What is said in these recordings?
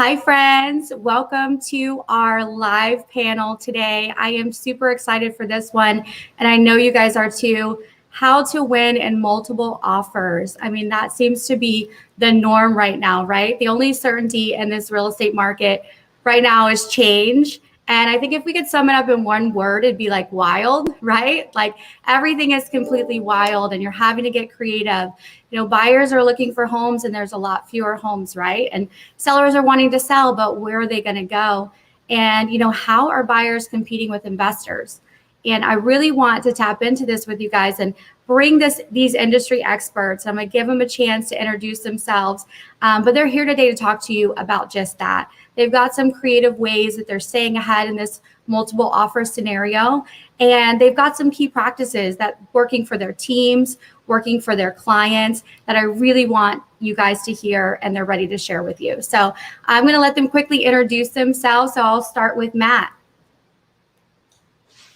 Hi, friends. Welcome to our live panel today. I am super excited for this one, and I know you guys are too. How to win in multiple offers. I mean, that seems to be the norm right now, right? The only certainty in this real estate market right now is change. And I think if we could sum it up in one word, it'd be like wild, right? Like everything is completely wild and you're having to get creative. You know, buyers are looking for homes and there's a lot fewer homes, right? And sellers are wanting to sell, but where are they going to go? And, you know, how are buyers competing with investors? And I really want to tap into this with you guys and bring these industry experts. I'm going to give them a chance to introduce themselves, but they're here today to talk to you about just that. They've got some creative ways that they're staying ahead in this multiple offer scenario, and they've got some key practices that working for their teams, working for their clients that I really want you guys to hear, and they're ready to share with you. So I'm going to let them quickly introduce themselves. So I'll start with Matt.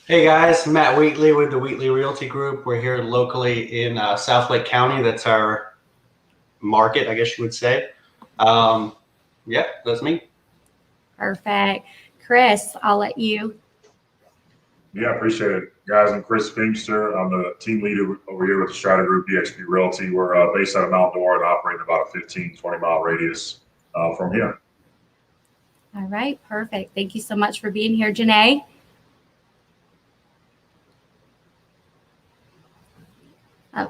Hey guys, Matt Wheatley with the Wheatley Realty Group. We're here locally in South Lake County. That's our market, I guess you would say. Yeah, that's me. Perfect. Chris, I'll let you. Yeah, appreciate it. Guys, I'm Chris Feamster. I'm the team leader over here with the Strata Group, eXp Realty. We're based out of Mount Dora and operating about a 15, 20-mile radius from here. All right, perfect. Thank you so much for being here, Janae.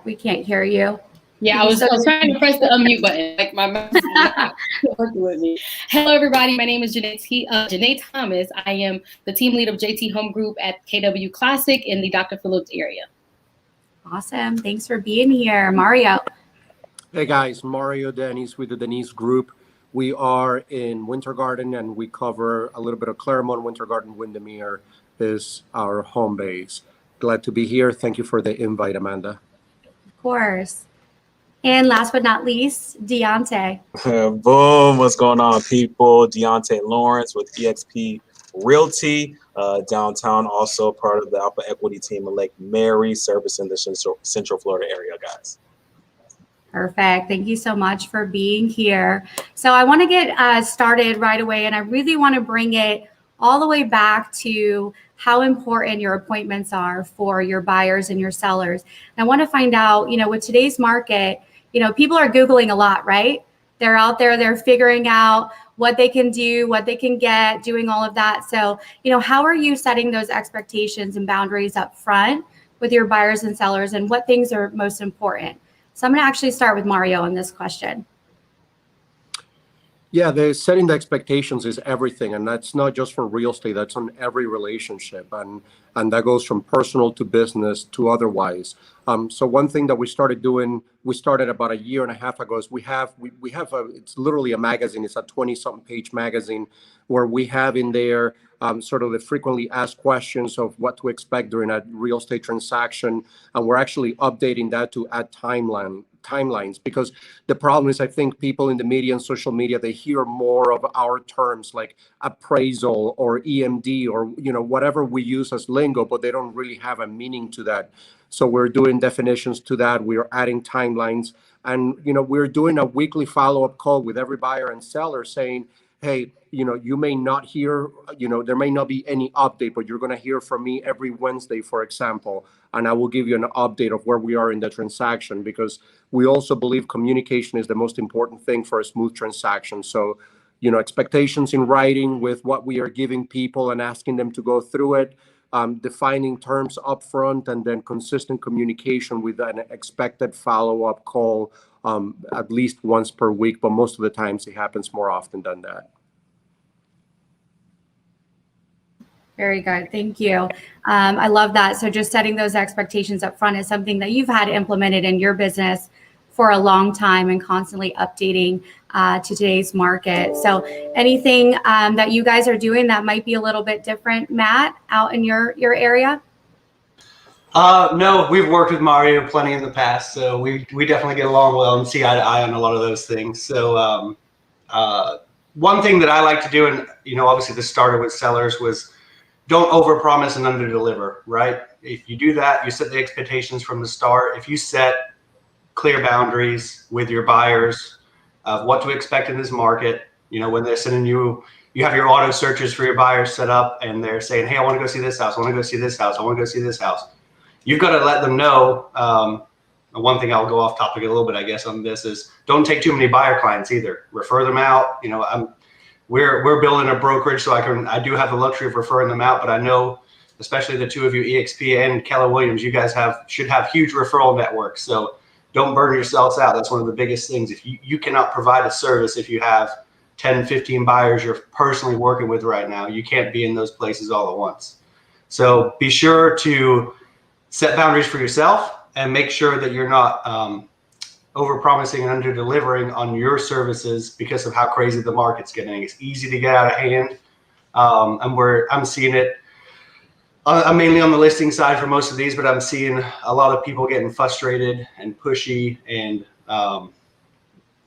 We can't hear you. Yeah, I was trying to press the unmute button. Like my mouth is not working with me. Hello, everybody. My name is Janae Thomas. I am the team lead of JT Home Group at KW Classic in the Dr. Phillips area. Awesome. Thanks for being here, Mario. Hey guys, Mario Deniz with the Deniz Group. We are in Winter Garden and we cover a little bit of Claremont. Winter Garden, Windermere is our home base. Glad to be here. Thank you for the invite, Amanda. Of course. And last but not least, Diante. Boom. What's going on, people? Diante Lawrence with eXp Realty, downtown, also part of the Alpha Equity team in Lake Mary, servicing the Central Florida area, guys. Perfect. Thank you so much for being here. So I want to get started right away, and I really want to bring it all the way back to how important your appointments are for your buyers and your sellers. And I want to find out, you know, with today's market, you know, people are Googling a lot, right? They're out there, they're figuring out what they can do, what they can get, doing all of that. So, you know, how are you setting those expectations and boundaries up front with your buyers and sellers, and what things are most important? So I'm going to actually start with Mario on this question. Yeah, setting the expectations is everything, and that's not just for real estate. That's on every relationship, and that goes from personal to business to otherwise. So one thing that we started doing, we started about a year and a half ago, is we have it's literally a magazine. It's a 20-something page magazine where we have in there sort of the frequently asked questions of what to expect during a real estate transaction, and we're actually updating that to add timelines, because the problem is, I think people in the media and social media, they hear more of our terms like appraisal or EMD or, you know, whatever we use as lingo, but they don't really have a meaning to that. So we're doing definitions to that. We're adding timelines, and, you know, we're doing a weekly follow-up call with every buyer and seller saying, hey, you know, you may not hear, you know, there may not be any update, but you're going to hear from me every Wednesday, for example, and I will give you an update of where we are in the transaction, because we also believe communication is the most important thing for a smooth transaction. So, you know, expectations in writing with what we are giving people and asking them to go through it, defining terms up front, and then consistent communication with an expected follow-up call at least once per week, but most of the times it happens more often than that. Very good. Thank you. I love that. So just setting those expectations up front is something that you've had implemented in your business for a long time and constantly updating to today's market. So anything that you guys are doing that might be a little bit different, Matt, out in your area? No, we've worked with Mario plenty in the past, so we definitely get along well and see eye to eye on a lot of those things. So one thing that I like to do, and, you know, obviously this started with sellers, was don't overpromise and underdeliver, right? If you do that, you set the expectations from the start. If you set clear boundaries with your buyers of what to expect in this market, You know, when they're sending you have your auto searches for your buyers set up and they're saying, hey, I want to go see this house. I want to go see this house. I want to go see this house. You've got to let them know. One thing I'll go off topic a little bit, I guess, on this is don't take too many buyer clients either. Refer them out. You know, we're building a brokerage, so I do have the luxury of referring them out, but I know, especially the two of you, EXP and Keller Williams, you guys should have huge referral networks. So don't burn yourselves out. That's one of the biggest things. If you cannot provide a service, if you have 10, 15 buyers you're personally working with right now, you can't be in those places all at once. So be sure to set boundaries for yourself and make sure that you're not over-promising and under-delivering on your services because of how crazy the market's getting. It's easy to get out of hand. I'm seeing it. I'm mainly on the listing side for most of these, but I'm seeing a lot of people getting frustrated and pushy and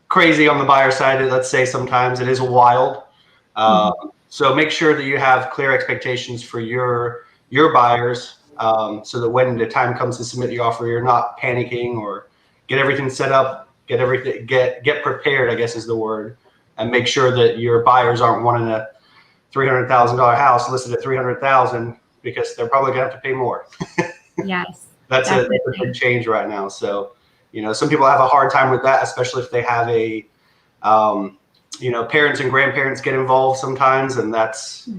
crazy on the buyer side. Let's say sometimes it is wild. So make sure that you have clear expectations for your buyers, so that when the time comes to submit the offer, you're not panicking, or get everything set up, get prepared, I guess is the word, and make sure that your buyers aren't wanting a $300,000 house listed at $300,000 because they're probably gonna have to pay more. Yes. That's a big change right now. So, you know, some people have a hard time with that, especially if they have a, you know, parents and grandparents get involved sometimes, and that's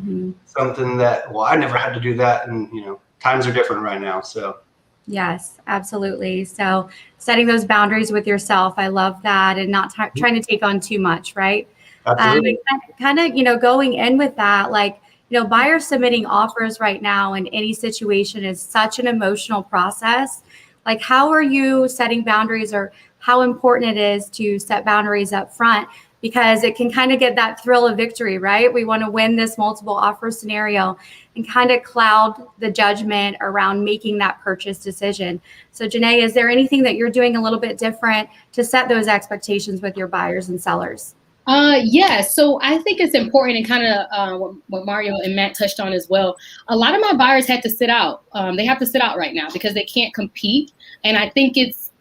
something that, well, I never had to do that, and you know, times are different right now. So yes, absolutely. So setting those boundaries with yourself, I love that, and not trying to take on too much, right? absolutely. Kind of, you know, going in with that, like, you know, buyers submitting offers right now in any situation is such an emotional process. Like, how are you setting boundaries, or how important it is to set boundaries up front? Because it can kind of get that thrill of victory, right? We want to win this multiple offer scenario and kind of cloud the judgment around making that purchase decision. So Janae, is there anything that you're doing a little bit different to set those expectations with your buyers and sellers? Yeah, so I think it's important, and kind of what Mario and Matt touched on as well. A lot of my buyers had to sit out. They have to sit out right now because they can't compete. And I think it's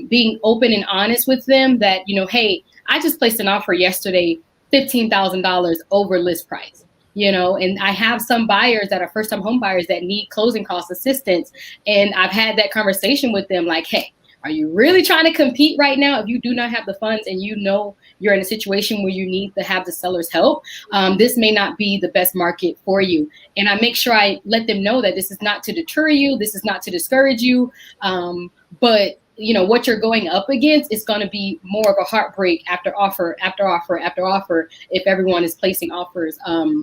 being open and honest with them that, you know, hey, I just placed an offer yesterday, $15,000 over list price. You know, and I have some buyers that are first-time home buyers that need closing cost assistance. And I've had that conversation with them like, hey, are you really trying to compete right now? If you do not have the funds and you know you're in a situation where you need to have the seller's help, this may not be the best market for you. And I make sure I let them know that this is not to deter you. This is not to discourage you. But you know, what you're going up against is going to be more of a heartbreak after offer, after offer, after offer, if everyone is placing offers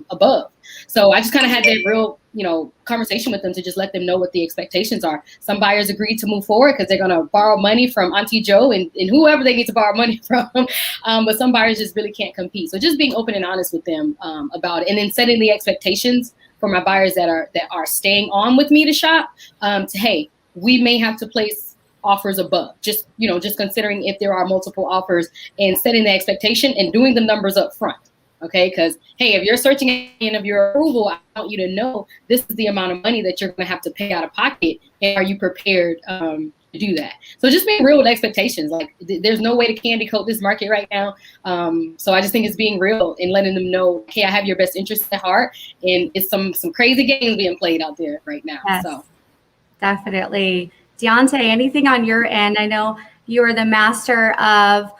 above. So I just kind of had that real, you know, conversation with them to just let them know what the expectations are. Some buyers agreed to move forward because they're going to borrow money from Auntie Joe and whoever they need to borrow money from. But some buyers just really can't compete. So just being open and honest with them about it, and then setting the expectations for my buyers that are staying on with me to shop. To, hey, we may have to place offers above, just, you know, just considering if there are multiple offers, and setting the expectation and doing the numbers up front. Okay, because hey, if you're searching at the end of your approval, I want you to know this is the amount of money that you're going to have to pay out of pocket, and are you prepared to do that? So just being real with expectations. Like, there's no way to candy coat this market right now. So I just think it's being real and letting them know, okay, I have your best interest at heart, and it's some crazy games being played out there right now. Yes, so definitely. Diante, anything on your end? I know you are the master of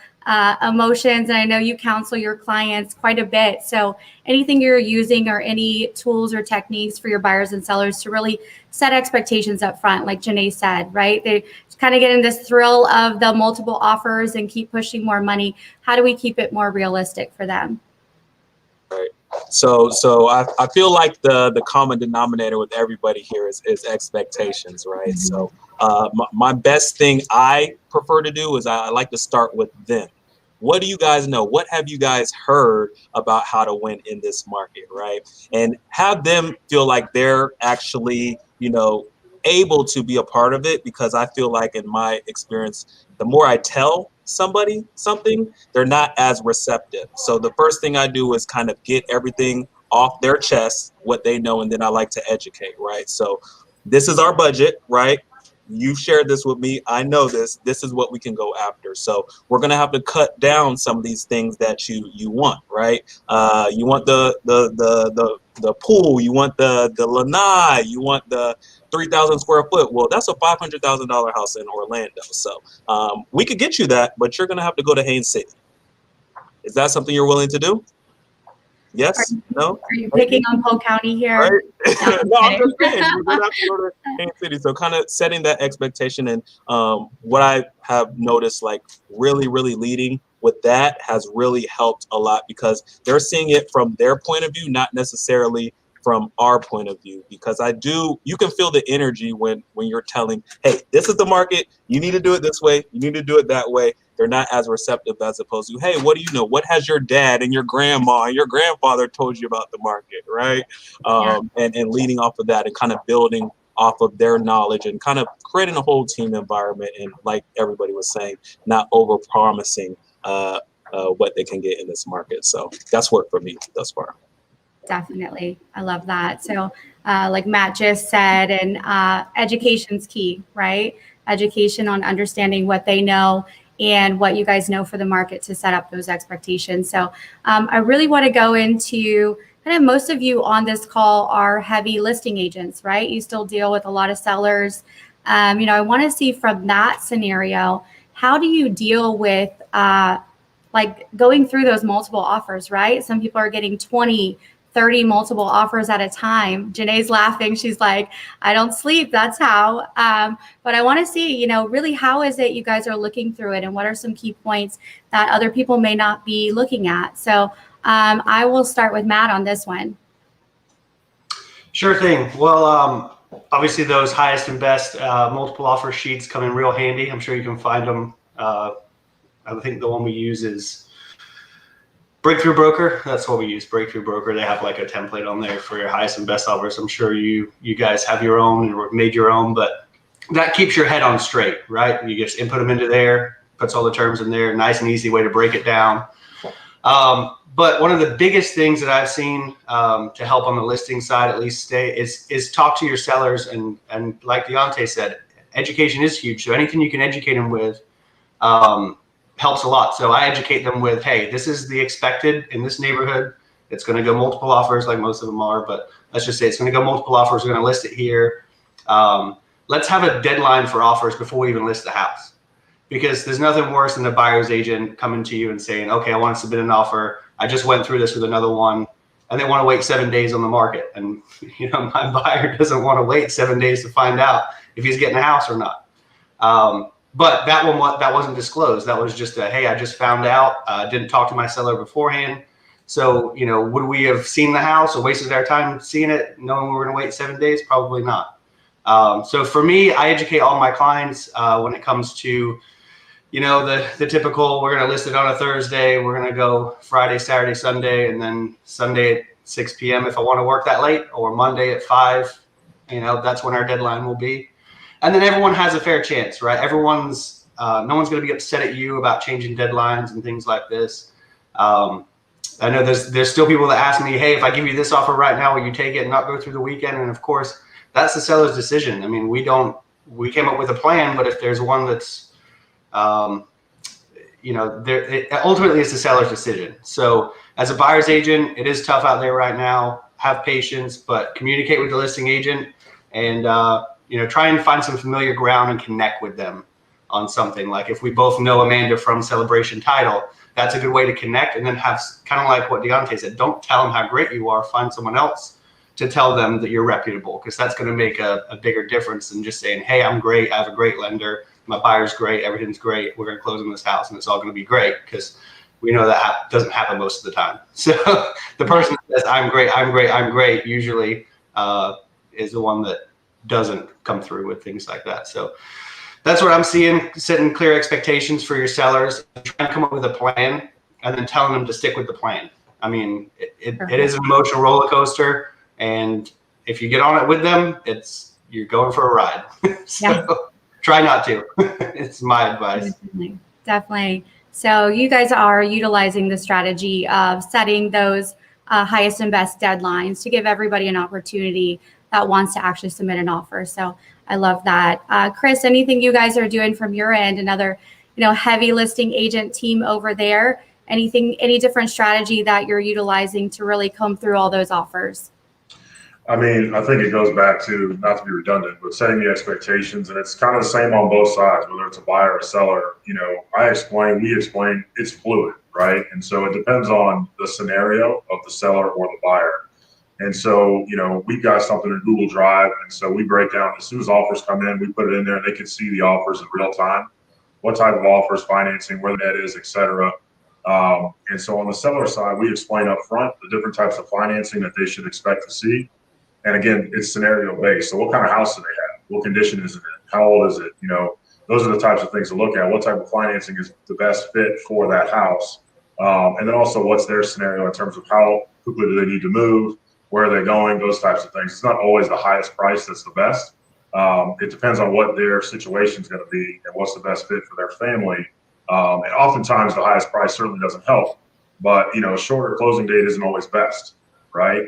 emotions, and I know you counsel your clients quite a bit. So anything you're using, or any tools or techniques for your buyers and sellers to really set expectations up front, like Janae said, right? They kind of get in this thrill of the multiple offers and keep pushing more money. How do we keep it more realistic for them? Right. So I feel like the common denominator with everybody here is expectations, right? Mm-hmm. So my best thing I prefer to do is I like to start with them. What do you guys know? What have you guys heard about how to win in this market, right? And have them feel like they're actually, you know, able to be a part of it, because I feel like in my experience, the more I tell somebody something, they're not as receptive. So the first thing I do is kind of get everything off their chest, what they know, and then I like to educate, right? So this is our budget, right? you shared this with me. I know this. This is what we can go after. So we're gonna have to cut down some of these things that you want, right? You want the pool, you want the lanai, you want the 3,000 square foot. Well, that's a $500,000 house in Orlando. So we could get you that, but you're gonna have to go to Haines City. Is that something you're willing to do? Yes? No? Are you picking on Polk County here? Right? No, No, I'm just saying, you're gonna have to go to Haines City. So kind of setting that expectation, and what I have noticed, like really leading with that has really helped a lot, because they're seeing it from their point of view, not necessarily from our point of view. Because you can feel the energy when you're telling, hey, this is the market, you need to do it this way, you need to do it that way. They're not as receptive as opposed to, hey, what do you know? What has your dad and your grandma and your grandfather told you about the market, right? And leading off of that and kind of building off of their knowledge and kind of creating a whole team environment. And like everybody was saying, not over promising what they can get in this market. So that's worked for me thus far. Definitely. I love that. So like Matt just said, and education's key, right? Education on understanding what they know and what you guys know for the market to set up those expectations. So I really want to go into kind of, most of you on this call are heavy listing agents, right? You still deal with a lot of sellers. I want to see from that scenario, how do you deal with like going through those multiple offers, right? Some people are getting 20, 30 multiple offers at a time. Janae's laughing. She's like, I don't sleep. That's how. But I want to see, really how is it you guys are looking through it, and what are some key points that other people may not be looking at? So I will start with Matt on this one. Sure thing. Well, obviously those highest and best multiple offer sheets come in real handy. I'm sure you can find them. I think the one we use is Breakthrough Broker. That's what we use, Breakthrough Broker. They have like a template on there for your highest and best offers. I'm sure you guys have your own or made your own, but that keeps your head on straight, right? You just input them into there, puts all the terms in there, nice and easy way to break it down. But one of the biggest things that I've seen to help on the listing side, at least is talk to your sellers. And like Diante said, education is huge. So anything you can educate them with helps a lot. So I educate them with, hey, this is the expected in this neighborhood. It's going to go multiple offers, like most of them are, but let's just say it's going to go multiple offers. We're going to list it here. Let's have a deadline for offers before we even list the house, because there's nothing worse than a buyer's agent coming to you and saying, okay, I want to submit an offer. I just went through this with another one, and they want to wait 7 days on the market. And my buyer doesn't want to wait 7 days to find out if he's getting a house or not. But that wasn't disclosed. That was just a, hey, I just found out. Didn't talk to my seller beforehand. So, would we have seen the house or wasted our time seeing it, knowing we were going to wait 7 days? Probably not. So for me, I educate all my clients when it comes to, the typical, we're going to list it on a Thursday. We're going to go Friday, Saturday, Sunday, and then Sunday at 6 p.m. if I want to work that late, or Monday at 5. That's when our deadline will be. And then everyone has a fair chance, right? No one's going to be upset at you about changing deadlines and things like this. I know there's still people that ask me, hey, if I give you this offer right now, will you take it and not go through the weekend? And of course, that's the seller's decision. I mean, we came up with a plan, but if there's one that's, ultimately it's the seller's decision. So as a buyer's agent, it is tough out there right now. Have patience, but communicate with the listing agent and, try and find some familiar ground and connect with them on something. Like if we both know Amanda from Celebration Title, that's a good way to connect, and then have kind of like what Diante said, don't tell them how great you are, find someone else to tell them that you're reputable, because that's going to make a bigger difference than just saying, hey, I'm great, I have a great lender, my buyer's great, everything's great, we're going to close on this house and it's all going to be great, because we know that doesn't happen most of the time. So the person that says, I'm great, usually is the one that doesn't come through with things like that. So that's what I'm seeing, setting clear expectations for your sellers, trying to come up with a plan, and then telling them to stick with the plan. I mean, it is an emotional roller coaster, and if you get on it with them, you're going for a ride. So try not to. It's my advice. Definitely. So you guys are utilizing the strategy of setting those highest and best deadlines to give everybody an opportunity that wants to actually submit an offer. So I love that. Chris, anything you guys are doing from your end? Another, heavy listing agent team over there. Any different strategy that you're utilizing to really comb through all those offers? I mean, I think it goes back to, not to be redundant, but setting the expectations, and it's kind of the same on both sides, whether it's a buyer or a seller. We explain, it's fluid, right? And so it depends on the scenario of the seller or the buyer. And so, we've got something in Google Drive, and so we break down, as soon as offers come in, we put it in there, and they can see the offers in real time, what type of offers, financing, where that is, et cetera. And so on the seller side, we explain up front the different types of financing that they should expect to see. And again, it's scenario based. So what kind of house do they have? What condition is it in? How old is it? Those are the types of things to look at. What type of financing is the best fit for that house? And then also what's their scenario in terms of how quickly do they need to move? Where are they going? Those types of things. It's not always the highest price that's the best. It depends on what their situation is going to be and what's the best fit for their family. And oftentimes the highest price certainly doesn't help, but shorter closing date isn't always best. Right?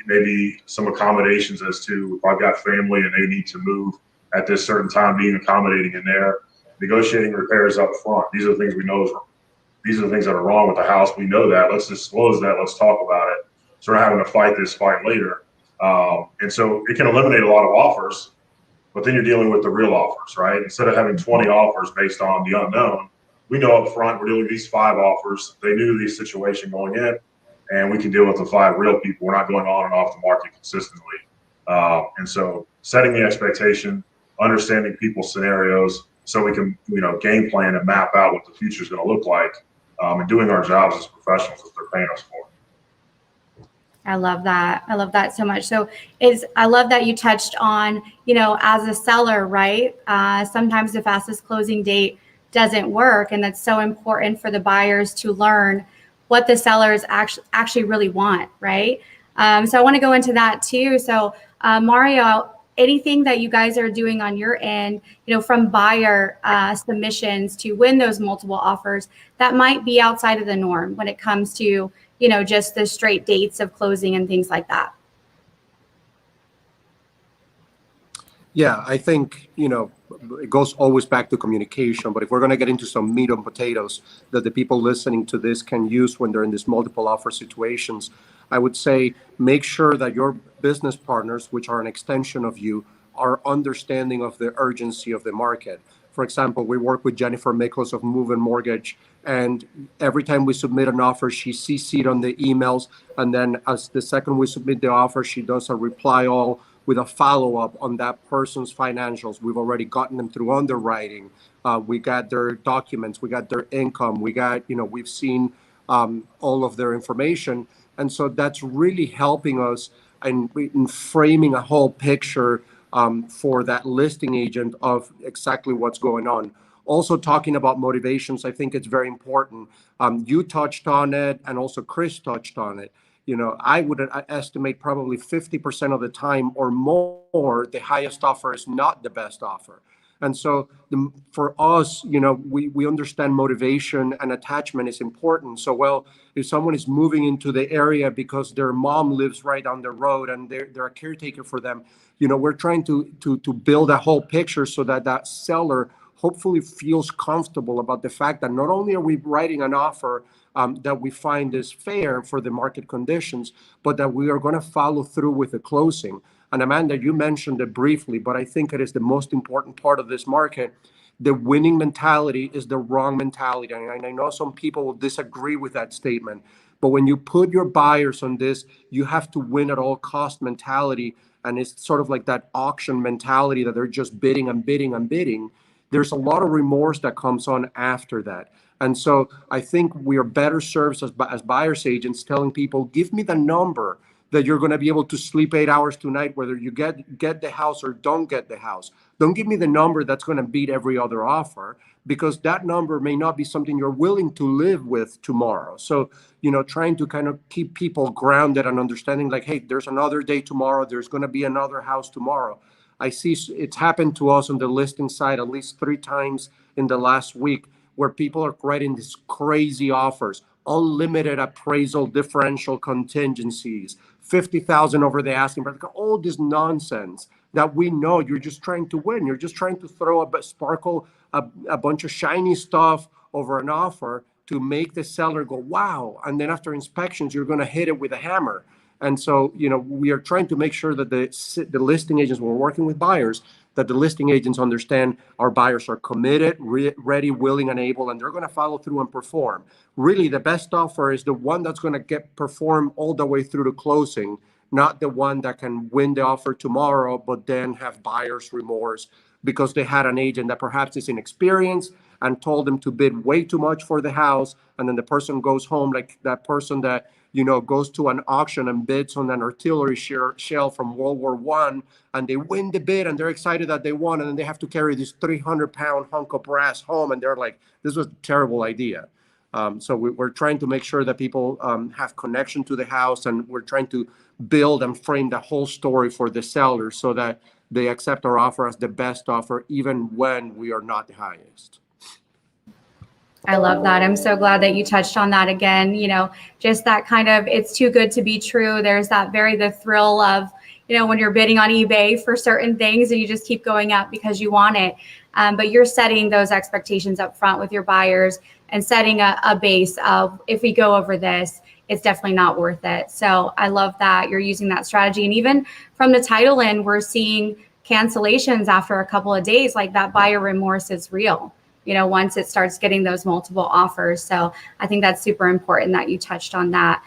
Maybe some accommodations as to if I've got family and they need to move at this certain time, being accommodating in there, negotiating repairs up front. These are the things we know. These are the things that are wrong with the house. We know that. Let's disclose that. Let's talk about it. So we're not having to fight this fight later. And so it can eliminate a lot of offers, but then you're dealing with the real offers, right? Instead of having 20 offers based on the unknown, we know up front we're dealing with these 5 offers. They knew the situation going in, and we can deal with the 5 real people. We're not going on and off the market consistently. And so setting the expectation, understanding people's scenarios so we can, game plan and map out what the future is going to look like, and doing our jobs as professionals that they're paying us for. I love that. I love that so much. So I love that you touched on, as a seller, right? Sometimes the fastest closing date doesn't work. And that's so important for the buyers to learn what the sellers actually really want, right? So I want to go into that too. So Mario, anything that you guys are doing on your end, from buyer submissions to win those multiple offers that might be outside of the norm when it comes to, just the straight dates of closing and things like that? Yeah, I think, it goes always back to communication, but if we're going to get into some meat and potatoes that the people listening to this can use when they're in these multiple offer situations, I would say make sure that your business partners, which are an extension of you, are understanding of the urgency of the market. For example, we work with Jennifer Miklos of Move and Mortgage, and every time we submit an offer, she CC'd on the emails, and then as the second we submit the offer, she does a reply all with a follow-up on that person's financials. We've already gotten them through underwriting. We got their documents, we got their income, we've seen all of their information. And so that's really helping us in framing a whole picture for that listing agent of exactly what's going on. Also talking about motivations, I think it's very important. You touched on it, and also Chris touched on it. I would estimate probably 50% of the time or more, the highest offer is not the best offer. And so for us, we understand motivation and attachment is important. So, if someone is moving into the area because their mom lives right down the road and they're a caretaker for them, we're trying to build a whole picture so that seller hopefully feels comfortable about the fact that not only are we writing an offer that we find is fair for the market conditions, but that we are going to follow through with the closing. And Amanda, you mentioned it briefly, but I think it is the most important part of this market. The winning mentality is the wrong mentality. And I know some people will disagree with that statement, but when you put your buyers on this, you have to win at all cost mentality. And it's sort of like that auction mentality that they're just bidding and bidding and bidding. There's a lot of remorse that comes on after that. And so I think we are better served as buyer's agents telling people, give me the number that you're going to be able to sleep 8 hours tonight, whether you get the house or don't get the house. Don't give me the number that's going to beat every other offer, because that number may not be something you're willing to live with tomorrow. So, trying to kind of keep people grounded and understanding like, hey, there's another day tomorrow. There's going to be another house tomorrow. I see it's happened to us on the listing side at least 3 times in the last week, where people are writing these crazy offers, unlimited appraisal differential contingencies, $50,000 over the asking price, all this nonsense. that we know you're just trying to win. You're just trying to throw a bunch of shiny stuff over an offer to make the seller go, wow. And then after inspections, you're going to hit it with a hammer. And so, we are trying to make sure that the listing agents, when we're working with buyers, that the listing agents understand our buyers are committed, ready, willing, and able, and they're going to follow through and perform. Really, the best offer is the one that's going to get performed all the way through to closing, not the one that can win the offer tomorrow, but then have buyer's remorse because they had an agent that perhaps is inexperienced and told them to bid way too much for the house. And then the person goes home like that person that, goes to an auction and bids on an artillery shell from World War I, and they win the bid and they're excited that they won. And then they have to carry this 300-pound hunk of brass home. And they're like, this was a terrible idea. So we're trying to make sure that people have connection to the house, and we're trying to build and frame the whole story for the seller so that they accept our offer as the best offer, even when we are not the highest. I love that. I'm so glad that you touched on that again. Just that kind of, it's too good to be true. There's that the thrill of, when you're bidding on eBay for certain things and you just keep going up because you want it. But you're setting those expectations up front with your buyers and setting a base of, if we go over this, it's definitely not worth it. So I love that you're using that strategy. And even from the title end, we're seeing cancellations after a couple of days, like that buyer remorse is real, once it starts getting those multiple offers. So I think that's super important that you touched on that.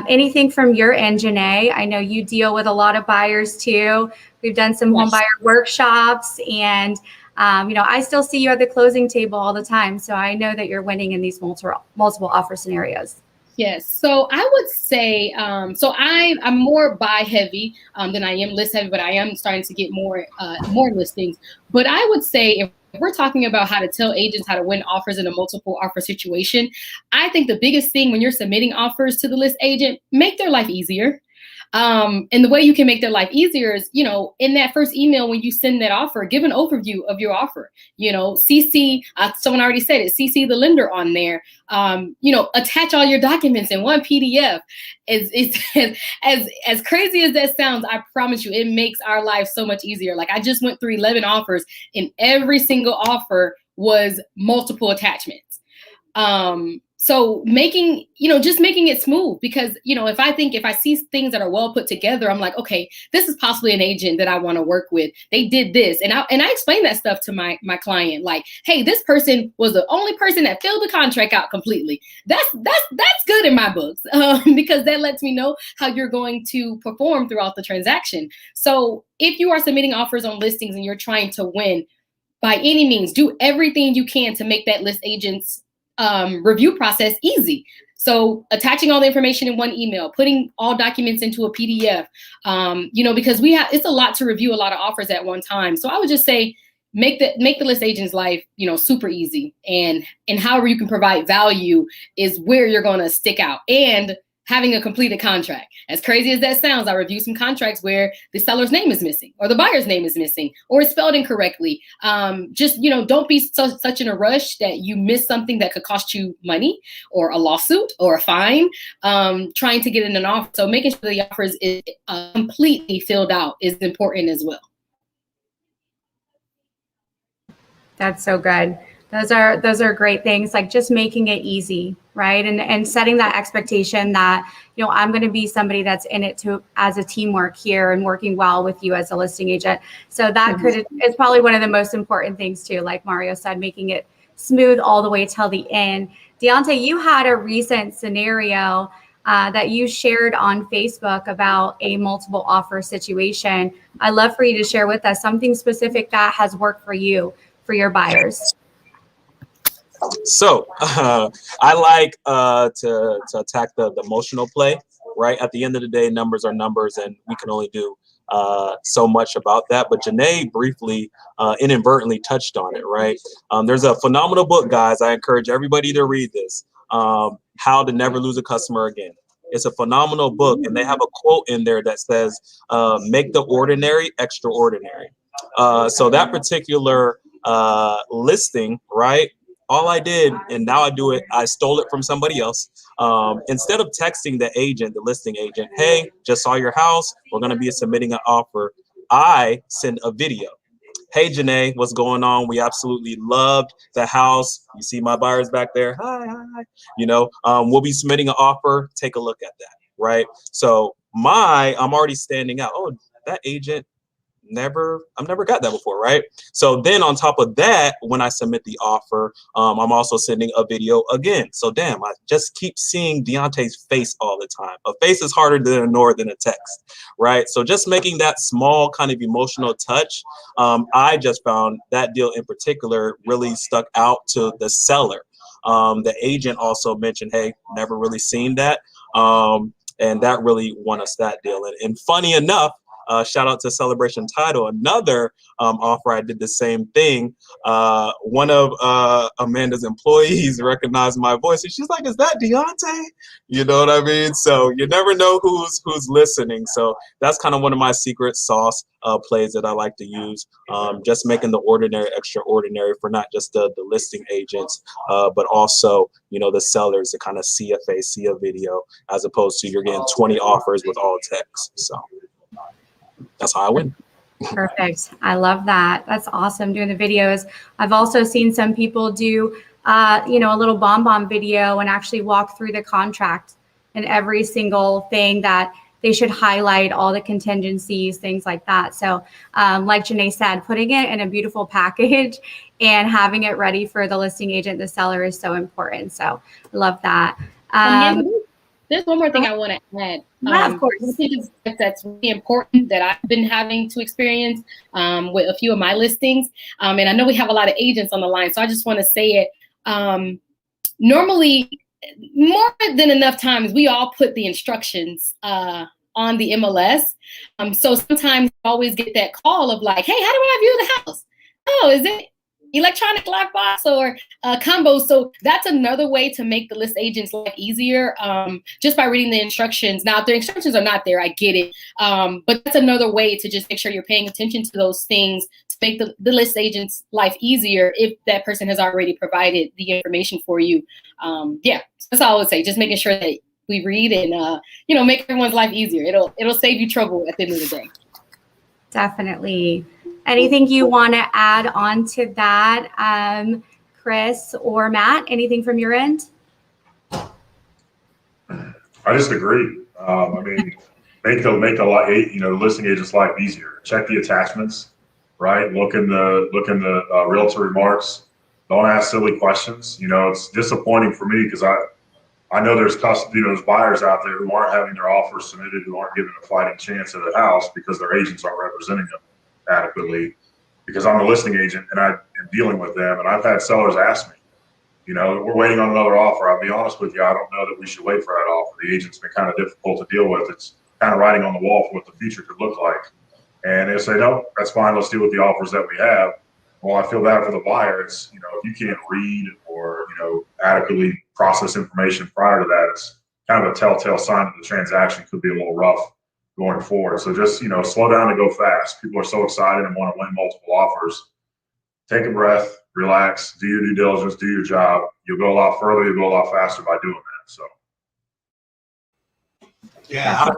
Anything from your end, Janae? I know you deal with a lot of buyers too. We've done some home buyer workshops, and I still see you at the closing table all the time. So I know that you're winning in these multiple offer scenarios. Yes. So I would say, I'm more buy heavy than I am list heavy, but I am starting to get more listings. But I would say if we're talking about how to tell agents how to win offers in a multiple offer situation, I think the biggest thing when you're submitting offers to the list agent, make their life easier. And the way you can make their life easier is, in that first email, when you send that offer, give an overview of your offer, CC, someone already said it, CC the lender on there, attach all your documents in one PDF. As crazy as that sounds, I promise you, it makes our life so much easier. Like, I just went through 11 offers, and every single offer was multiple attachments. So making it smooth, because, if I see things that are well put together, I'm like, okay, this is possibly an agent that I want to work with. They did this. And I explain that stuff to my client, like, hey, this person was the only person that filled the contract out completely. That's good in my books, because that lets me know how you're going to perform throughout the transaction. So if you are submitting offers on listings and you're trying to win, by any means, do everything you can to make that list agent's review process easy. So attaching all the information in one email, putting all documents into a PDF, because it's a lot to review, a lot of offers at one time. So I would just say, make the list agent's life, super easy, and however you can provide value is where you're going to stick out. And having a completed contract. As crazy as that sounds, I reviewed some contracts where the seller's name is missing, or the buyer's name is missing, or it's spelled incorrectly. Don't be such in a rush that you miss something that could cost you money, or a lawsuit, or a fine, trying to get in an offer. So making sure the offer is completely filled out is important as well. That's so good. Those are great things, like just making it easy, right? And setting that expectation that, I'm going to be somebody that's in it as a teamwork here and working well with you as a listing agent. So that is probably one of the most important things too, like Mario said, making it smooth all the way till the end. Diante, you had a recent scenario that you shared on Facebook about a multiple offer situation. I'd love for you to share with us something specific that has worked for you, for your buyers. So I like to attack the emotional play, right? At the end of the day, numbers are numbers, and we can only do so much about that. But Janae briefly, inadvertently touched on it, right? There's a phenomenal book, guys. I encourage everybody to read this, How to Never Lose a Customer Again. It's a phenomenal book, and they have a quote in there that says, make the ordinary extraordinary. So that particular listing, right? All I did, and now I do it, I stole it from somebody else. Instead of texting the agent, the listing agent, hey, just saw your house, we're going to be submitting an offer. I send a video. Hey, Janae, what's going on? We absolutely loved the house. You see my buyers back there. Hi, hi. You know, we'll be submitting an offer. Take a look at that, right? So I'm already standing out. Oh, that agent, I've never got that before, right? So then on top of that, when I submit the offer, I'm also sending a video again. So damn, I just keep seeing Diante's face all the time. A face is harder to ignore than a text, right? So just making that small kind of emotional touch, I just found that deal in particular really stuck out to the seller. The agent also mentioned, hey, never really seen that. And that really won us that deal. And funny enough, shout out to Celebration Title. Another offer, I did the same thing. One of Amanda's employees recognized my voice, and she's like, "Is that Diante?" You know what I mean? So you never know who's listening. So that's kind of one of my secret sauce plays that I like to use. Just making the ordinary extraordinary for not just the listing agents, but also the sellers to kind of see a face, see a video, as opposed to you're getting 20 offers with all text. So that's how I win. Perfect. I love that. That's awesome doing the videos. I've also seen some people do, a little bomb video and actually walk through the contract and every single thing that they should highlight, all the contingencies, things like that. So like Janae said, putting it in a beautiful package and having it ready for the listing agent, the seller is so important. So I love that. There's one more thing I want to add. Yeah, of course. I think that's really important that I've been having to experience with a few of my listings. And I know we have a lot of agents on the line, so I just want to say it. Normally, more than enough times, we all put the instructions on the MLS. So sometimes you always get that call of like, hey, how do I view the house? Oh, is it electronic lockbox or combo? So that's another way to make the list agent's life easier, just by reading the instructions. Now, if the instructions are not there, I get it. But that's another way to just make sure you're paying attention to those things to make the list agent's life easier if that person has already provided the information for you. Yeah, that's all I would say. Just making sure that we read and, make everyone's life easier. It'll save you trouble at the end of the day. Definitely. Anything you want to add on to that, Chris or Matt? Anything from your end? I just agree. I mean, make the listing agent's life easier. Check the attachments, right? Look in the realtor remarks. Don't ask silly questions. It's disappointing for me because I know there's buyers out there who aren't having their offers submitted, who aren't given a fighting chance at a house because their agents aren't representing them adequately, because I'm a listing agent and I am dealing with them. And I've had sellers ask me, we're waiting on another offer. I'll be honest with you, I don't know that we should wait for that offer. The agent's been kind of difficult to deal with. It's kind of writing on the wall for what the future could look like. And they'll say, no, that's fine. Let's deal with the offers that we have. Well, I feel bad for the buyer. It's, if you can't read or, adequately process information prior to that, it's kind of a telltale sign that the transaction could be a little rough going forward. So just, slow down and go fast. People are so excited and want to win multiple offers. Take a breath, relax, do your due diligence, do your job. You'll go a lot further, you'll go a lot faster by doing that. So. Yeah,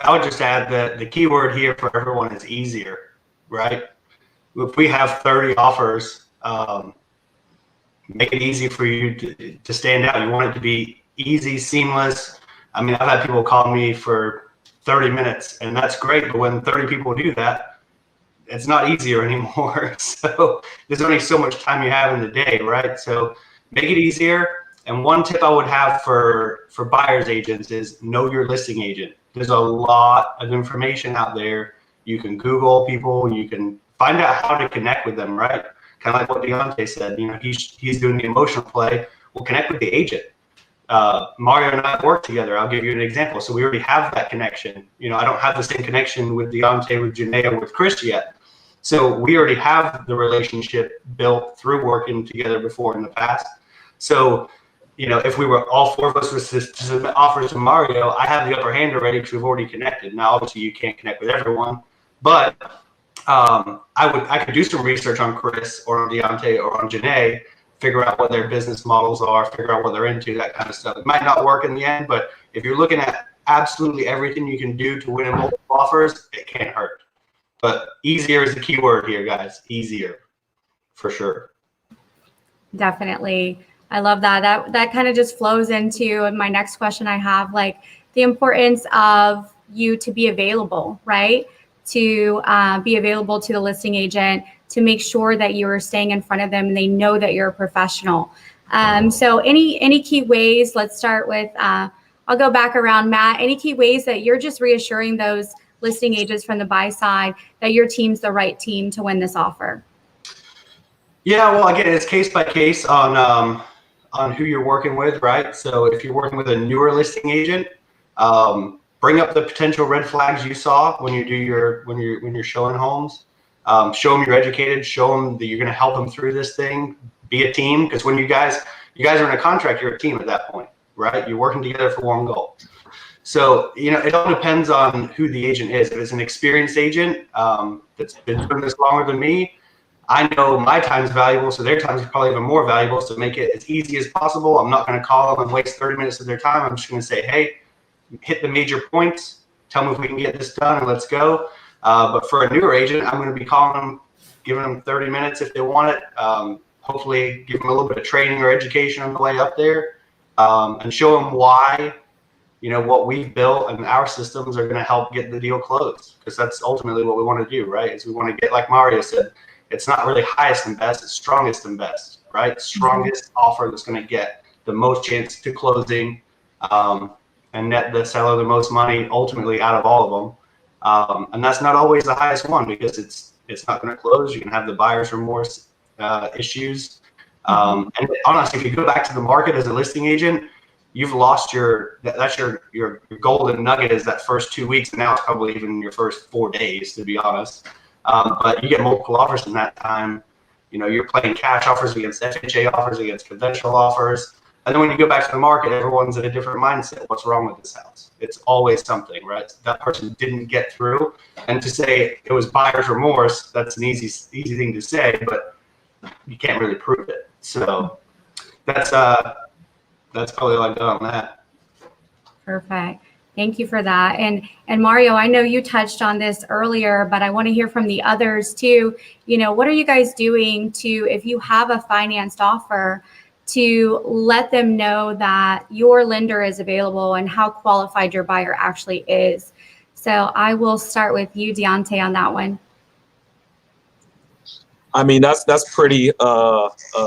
I would just add that the key word here for everyone is easier, right? If we have 30 offers, make it easy for you to stand out. You want it to be easy, seamless. I mean, I've had people call me for 30 minutes, and that's great. But when 30 people do that, it's not easier anymore. So there's only so much time you have in the day, right? So make it easier. And one tip I would have for buyer's agents is know your listing agent. There's a lot of information out there. You can Google people. You can find out how to connect with them, right? Kind of like what Diante said. He's doing the emotional play. We'll connect with the agent. Mario and I work together. I'll give you an example. So we already have that connection. I don't have the same connection with Diante, with Janae, with Chris yet. So we already have the relationship built through working together before in the past. So, if we were all four of us to submit offers to Mario, I have the upper hand already because we've already connected. Now, obviously, you can't connect with everyone, but I could do some research on Chris or on Diante or on Janae, figure out what their business models are, figure out what they're into, that kind of stuff. It might not work in the end, but if you're looking at absolutely everything you can do to win in multiple offers, it can't hurt. but easier is the key word here, guys. Easier, for sure. Definitely. I love that. That kind of just flows into my next question I have, like the importance of you to be available, right? To be available to the listing agent, to make sure that you are staying in front of them and they know that you're a professional. So any key ways, let's start with, I'll go back around, Matt, any key ways that you're just reassuring those listing agents from the buy side that your team's the right team to win this offer? Yeah, well, again, it's case by case on who you're working with, right? So if you're working with a newer listing agent, bring up the potential red flags you saw when you do when you're showing homes. Show them you're educated. Show them that you're going to help them through this thing. Be a team, because when you guys are in a contract, you're a team at that point, right? You're working together for one goal. So, it all depends on who the agent is. If it's an experienced agent that's been doing this longer than me, I know my time's valuable, so their time is probably even more valuable. So make it as easy as possible. I'm not going to call them and waste 30 minutes of their time. I'm just going to say, hey, hit the major points. Tell me if we can get this done and let's go. But for a newer agent, I'm going to be calling them, giving them 30 minutes if they want it. Hopefully give them a little bit of training or education on the way up there, and show them why, what we've built and our systems are going to help get the deal closed. Because that's ultimately what we want to do, right? Is we want to get, like Mario said, it's not really highest and best, it's strongest and best, right? Strongest offer that's going to get the most chance to closing, and net the seller the most money ultimately out of all of them. And that's not always the highest one, because it's not going to close. You can have the buyer's remorse issues. And honestly, if you go back to the market as a listing agent, you've lost that's your golden nugget is that first 2 weeks, and now it's probably even your first 4 days, to be honest. But you get multiple offers in that time. You're playing cash offers against FHA offers, against conventional offers. And then when you go back to the market, everyone's in a different mindset. What's wrong with this house? It's always something, right? That person didn't get through. And to say it was buyer's remorse, that's an easy thing to say, but you can't really prove it. So that's probably all I've done on that. Perfect. Thank you for that. And Mario, I know you touched on this earlier, but I want to hear from the others too. What are you guys doing to, if you have a financed offer, to let them know that your lender is available and how qualified your buyer actually is? So I will start with you, Diante, on that one. I mean, that's pretty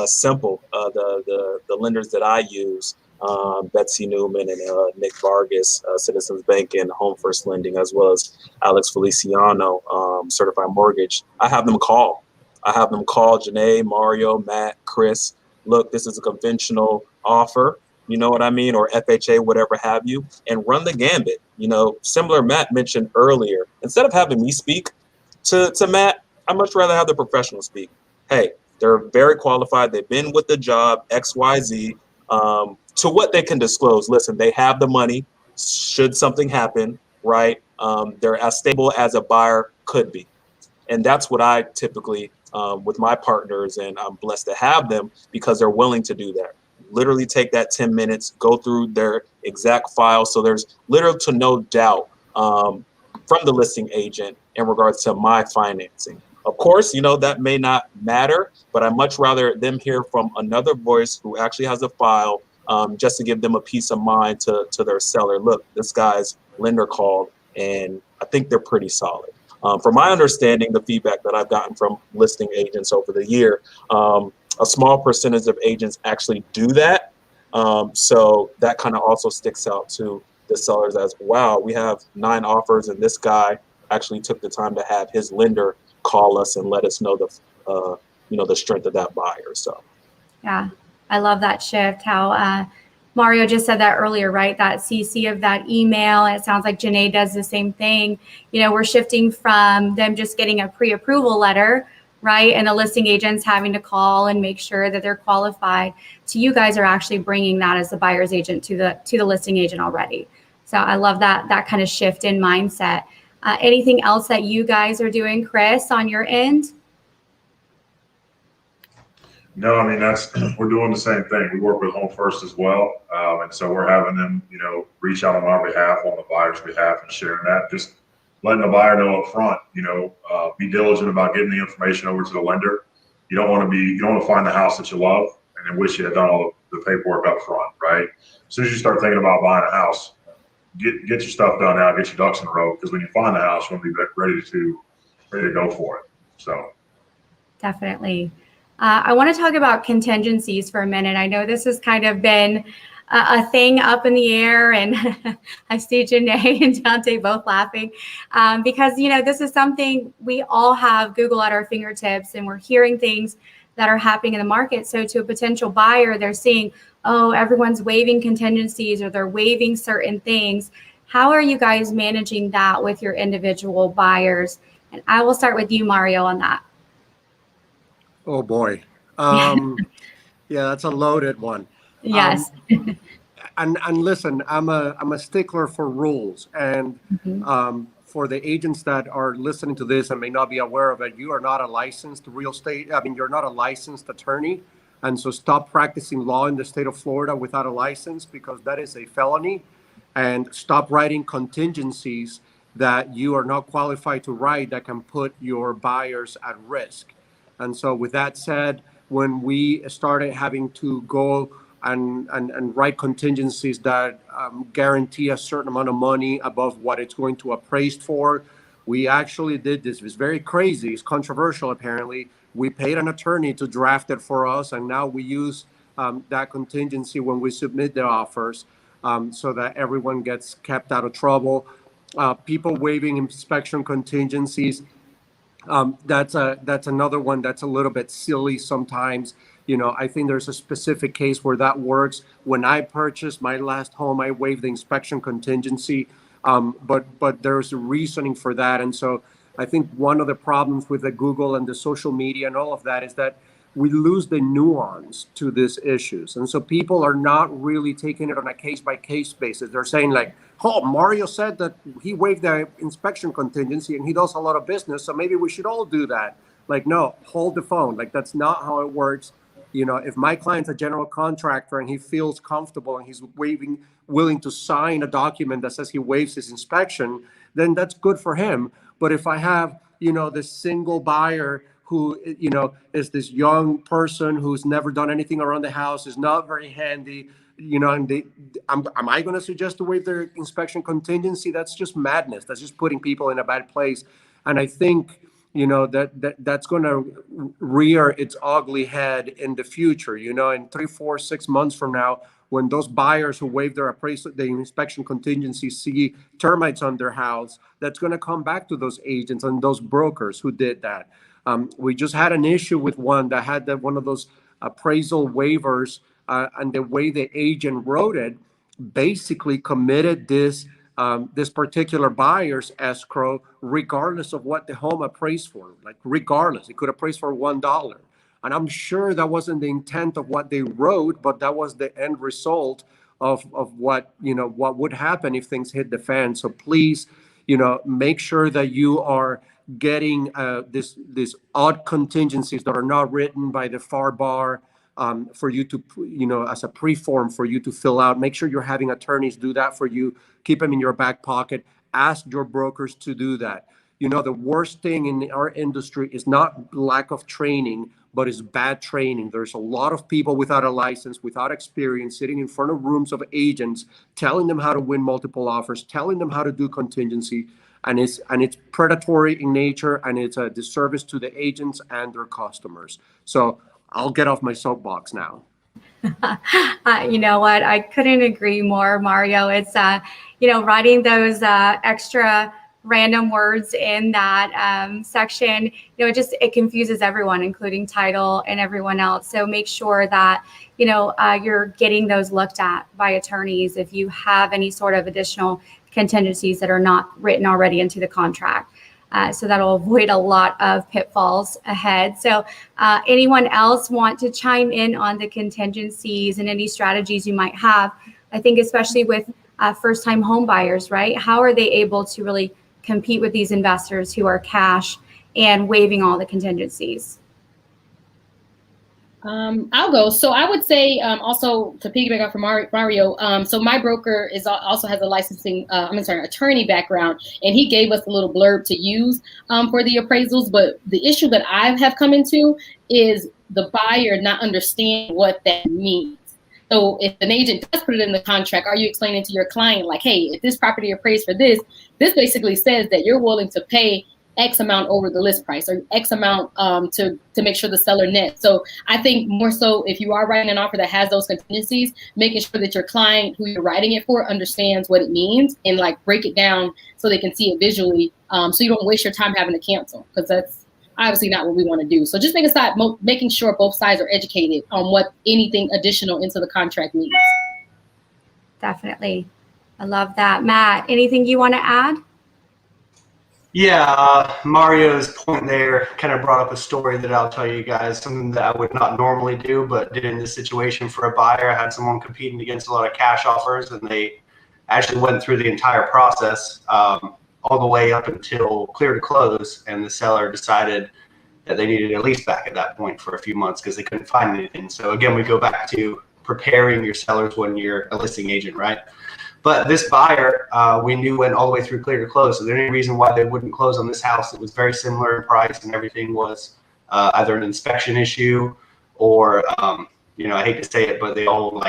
simple. The lenders that I use, Betsy Newman and Nick Vargas, Citizens Bank and Home First Lending, as well as Alex Feliciano, Certified Mortgage. I have them call. Janae, Mario, Matt, Chris. Look, this is a conventional offer, you know what I mean, or FHA, whatever have you, and run the gambit. Similar Matt mentioned earlier, instead of having me speak to Matt, I'd much rather have the professional speak. Hey, they're very qualified. They've been with the job, XYZ, to what they can disclose. Listen, they have the money should something happen, right? They're as stable as a buyer could be. And that's what I typically, with my partners, and I'm blessed to have them because they're willing to do that. Literally take that 10 minutes, go through their exact file. So there's little to no doubt from the listing agent in regards to my financing. Of course, that may not matter, but I'd much rather them hear from another voice who actually has a file, just to give them a peace of mind to their seller. Look, this guy's lender called, and I think they're pretty solid. From my understanding, the feedback that I've gotten from listing agents over the year, a small percentage of agents actually do that. So that kind of also sticks out to the sellers as, wow, we have 9 offers, and this guy actually took the time to have his lender call us and let us know the strength of that buyer. So yeah, I love that shift. How Mario just said that earlier, right? That CC of that email. It sounds like Janae does the same thing. We're shifting from them just getting a pre-approval letter, right, and the listing agents having to call and make sure that they're qualified, to you guys are actually bringing that as the buyer's agent to the listing agent already. So I love that kind of shift in mindset. Anything else that you guys are doing, Chris, on your end? No, I mean, we're doing the same thing. We work with Home First as well. And so we're having them, reach out on our behalf, on the buyer's behalf, and sharing that. Just, letting the buyer know up front, be diligent about getting the information over to the lender. You don't want to find the house that you love and then wish you had done all the paperwork up front, right? As soon as you start thinking about buying a house, get your stuff done now, get your ducks in a row, because when you find the house, you'll be ready to go for it. So definitely. I want to talk about contingencies for a minute. I know this has kind of been a thing up in the air, and I see Janae and Diante both laughing because, this is something we all have Google at our fingertips, and we're hearing things that are happening in the market. So to a potential buyer, they're seeing, oh, everyone's waiving contingencies or they're waiving certain things. How are you guys managing that with your individual buyers? And I will start with you, Mario, on that. Oh boy. Yeah, that's a loaded one. Yes. And listen, I'm a stickler for rules, and for the agents that are listening to this and may not be aware of it, you are not a licensed real estate. I mean, you're not a licensed attorney, and so stop practicing law in the state of Florida without a license, because that is a felony. And stop writing contingencies that you are not qualified to write that can put your buyers at risk. And so with that said, when we started having to go and write contingencies that guarantee a certain amount of money above what it's going to appraise for, we actually did this. It's very crazy. It's controversial, apparently. We paid an attorney to draft it for us, and now we use that contingency when we submit the offers, so that everyone gets kept out of trouble. People waiving inspection contingencies, that's another one that's a little bit silly sometimes. I think there's a specific case where that works. When I purchased my last home, I waived the inspection contingency, but there's a reasoning for that. And so I think one of the problems with the Google and the social media and all of that is that we lose the nuance to these issues. And so people are not really taking it on a case-by-case basis. They're saying like, oh, Mario said that he waived the inspection contingency and he does a lot of business, so maybe we should all do that. Like, no, hold the phone. Like, that's not how it works. If my client's a general contractor and he feels comfortable and he's willing to sign a document that says he waives his inspection, then that's good for him. But if I have, this single buyer who, is this young person who's never done anything around the house, is not very handy, and am I going to suggest to waive their inspection contingency? That's just madness. That's just putting people in a bad place. And I think, that's going to rear its ugly head in the future, in 3, 4, 6 months from now, when those buyers who waive their appraisal, the inspection contingency, see termites on their house, that's going to come back to those agents and those brokers who did that. We just had an issue with one that had one of those appraisal waivers, and the way the agent wrote it basically committed this particular buyer's escrow regardless of what the home appraised for. Like, regardless, it could appraise for $1. And I'm sure that wasn't the intent of what they wrote, but that was the end result of what would happen if things hit the fan. So please, make sure that you are getting these odd contingencies that are not written by the FAR bar, for you to, as a pre-form for you to fill out. Make sure you're having attorneys do that for you. Keep them in your back pocket. Ask your brokers to do that. The worst thing in our industry is not lack of training, but it's bad training. There's a lot of people without a license, without experience, sitting in front of rooms of agents, telling them how to win multiple offers, telling them how to do contingency. And it's predatory in nature, and it's a disservice to the agents and their customers. So I'll get off my soapbox now. You know what? I couldn't agree more, Mario. It's, writing those extra random words in that section, it confuses everyone, including title and everyone else. So make sure that, you're getting those looked at by attorneys if you have any sort of additional contingencies that are not written already into the contract. So that'll avoid a lot of pitfalls ahead. So anyone else want to chime in on the contingencies and any strategies you might have? I think especially with first-time home buyers, right? How are they able to really compete with these investors who are cash and waiving all the contingencies? I'll go. So I would say also to piggyback off from Mario. So my broker also has a attorney background, and he gave us a little blurb to use for the appraisals. But the issue that I have come into is the buyer not understanding what that means. So if an agent does put it in the contract, are you explaining to your client like, hey, if this property appraised for this basically says that you're willing to pay X amount over the list price or X amount to make sure the seller nets. So I think more so if you are writing an offer that has those contingencies, making sure that your client who you're writing it for understands what it means and like break it down so they can see it visually, so you don't waste your time having to cancel, because that's obviously not what we want to do. So just making sure both sides are educated on what anything additional into the contract means. Definitely. I love that. Matt, anything you want to add? Yeah, Mario's point there kind of brought up a story that I'll tell you guys, something that I would not normally do, but did in this situation for a buyer. I had someone competing against a lot of cash offers, and they actually went through the entire process all the way up until clear to close, and the seller decided that they needed a lease back at that point for a few months because they couldn't find anything. So again, we go back to preparing your sellers when you're a listing agent, right? But this buyer, we knew went all the way through clear to close. So the only reason why they wouldn't close on this house, it was very similar in price and everything, was either an inspection issue or, you know, I hate to say it, but they don't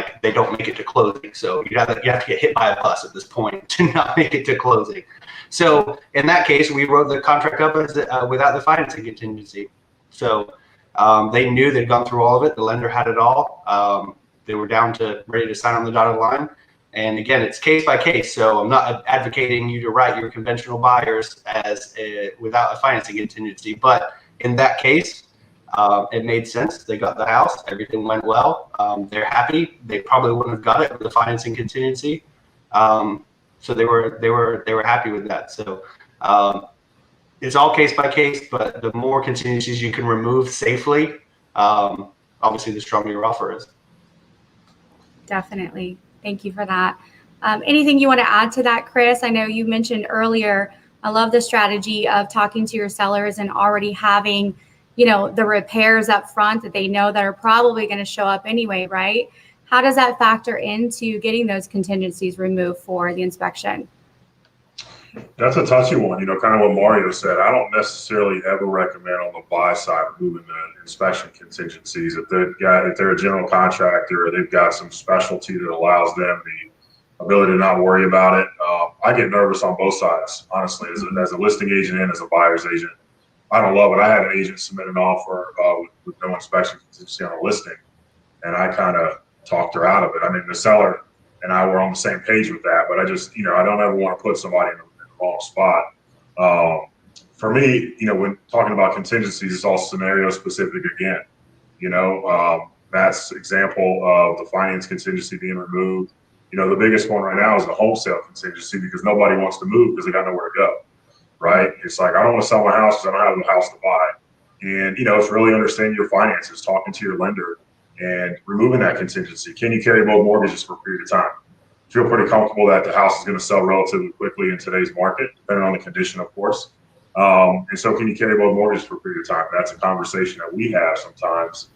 make it to closing. So you have to get hit by a bus at this point to not make it to closing. So in that case, we wrote the contract up as without the financing contingency. So they knew they'd gone through all of it. The lender had it all. They were down to ready to sign on the dotted line. And again, it's case by case. So I'm not advocating you to write your conventional buyers as without a financing contingency. But in that case, it made sense. They got the house. Everything went well. They're happy. They probably wouldn't have got it with the financing contingency. So they were happy with that. So it's all case by case. But the more contingencies you can remove safely, obviously, the stronger your offer is. Definitely. Thank you for that. Anything you want to add to that, Chris? I know you mentioned earlier, I love the strategy of talking to your sellers and already having, you know, the repairs up front that they know that are probably going to show up anyway, right? How does that factor into getting those contingencies removed for the inspection? That's a touchy one, you know, kind of what Mario said. I don't necessarily ever recommend on the buy side removing the inspection contingencies. If they're a general contractor or they've got some specialty that allows them the ability to not worry about it, I get nervous on both sides, honestly, as a listing agent and as a buyer's agent. I don't love it. I had an agent submit an offer with no inspection contingency on a listing, and I kind of talked her out of it. I mean, the seller and I were on the same page with that, but I just, you know, I don't ever want to put somebody in the wrong spot. For me, you know, when talking about contingencies, it's all scenario specific again. You know, Matt's example of the finance contingency being removed. You know, the biggest one right now is the wholesale contingency because nobody wants to move because they got nowhere to go, right? It's like, I don't want to sell my house because I don't have a house to buy. And, you know, it's really understanding your finances, talking to your lender and removing that contingency. Can you carry both mortgages for a period of time? Feel pretty comfortable that the house is going to sell relatively quickly in today's market, depending on the condition, of course. And so can you carry both mortgages for a period of time? That's a conversation that we have sometimes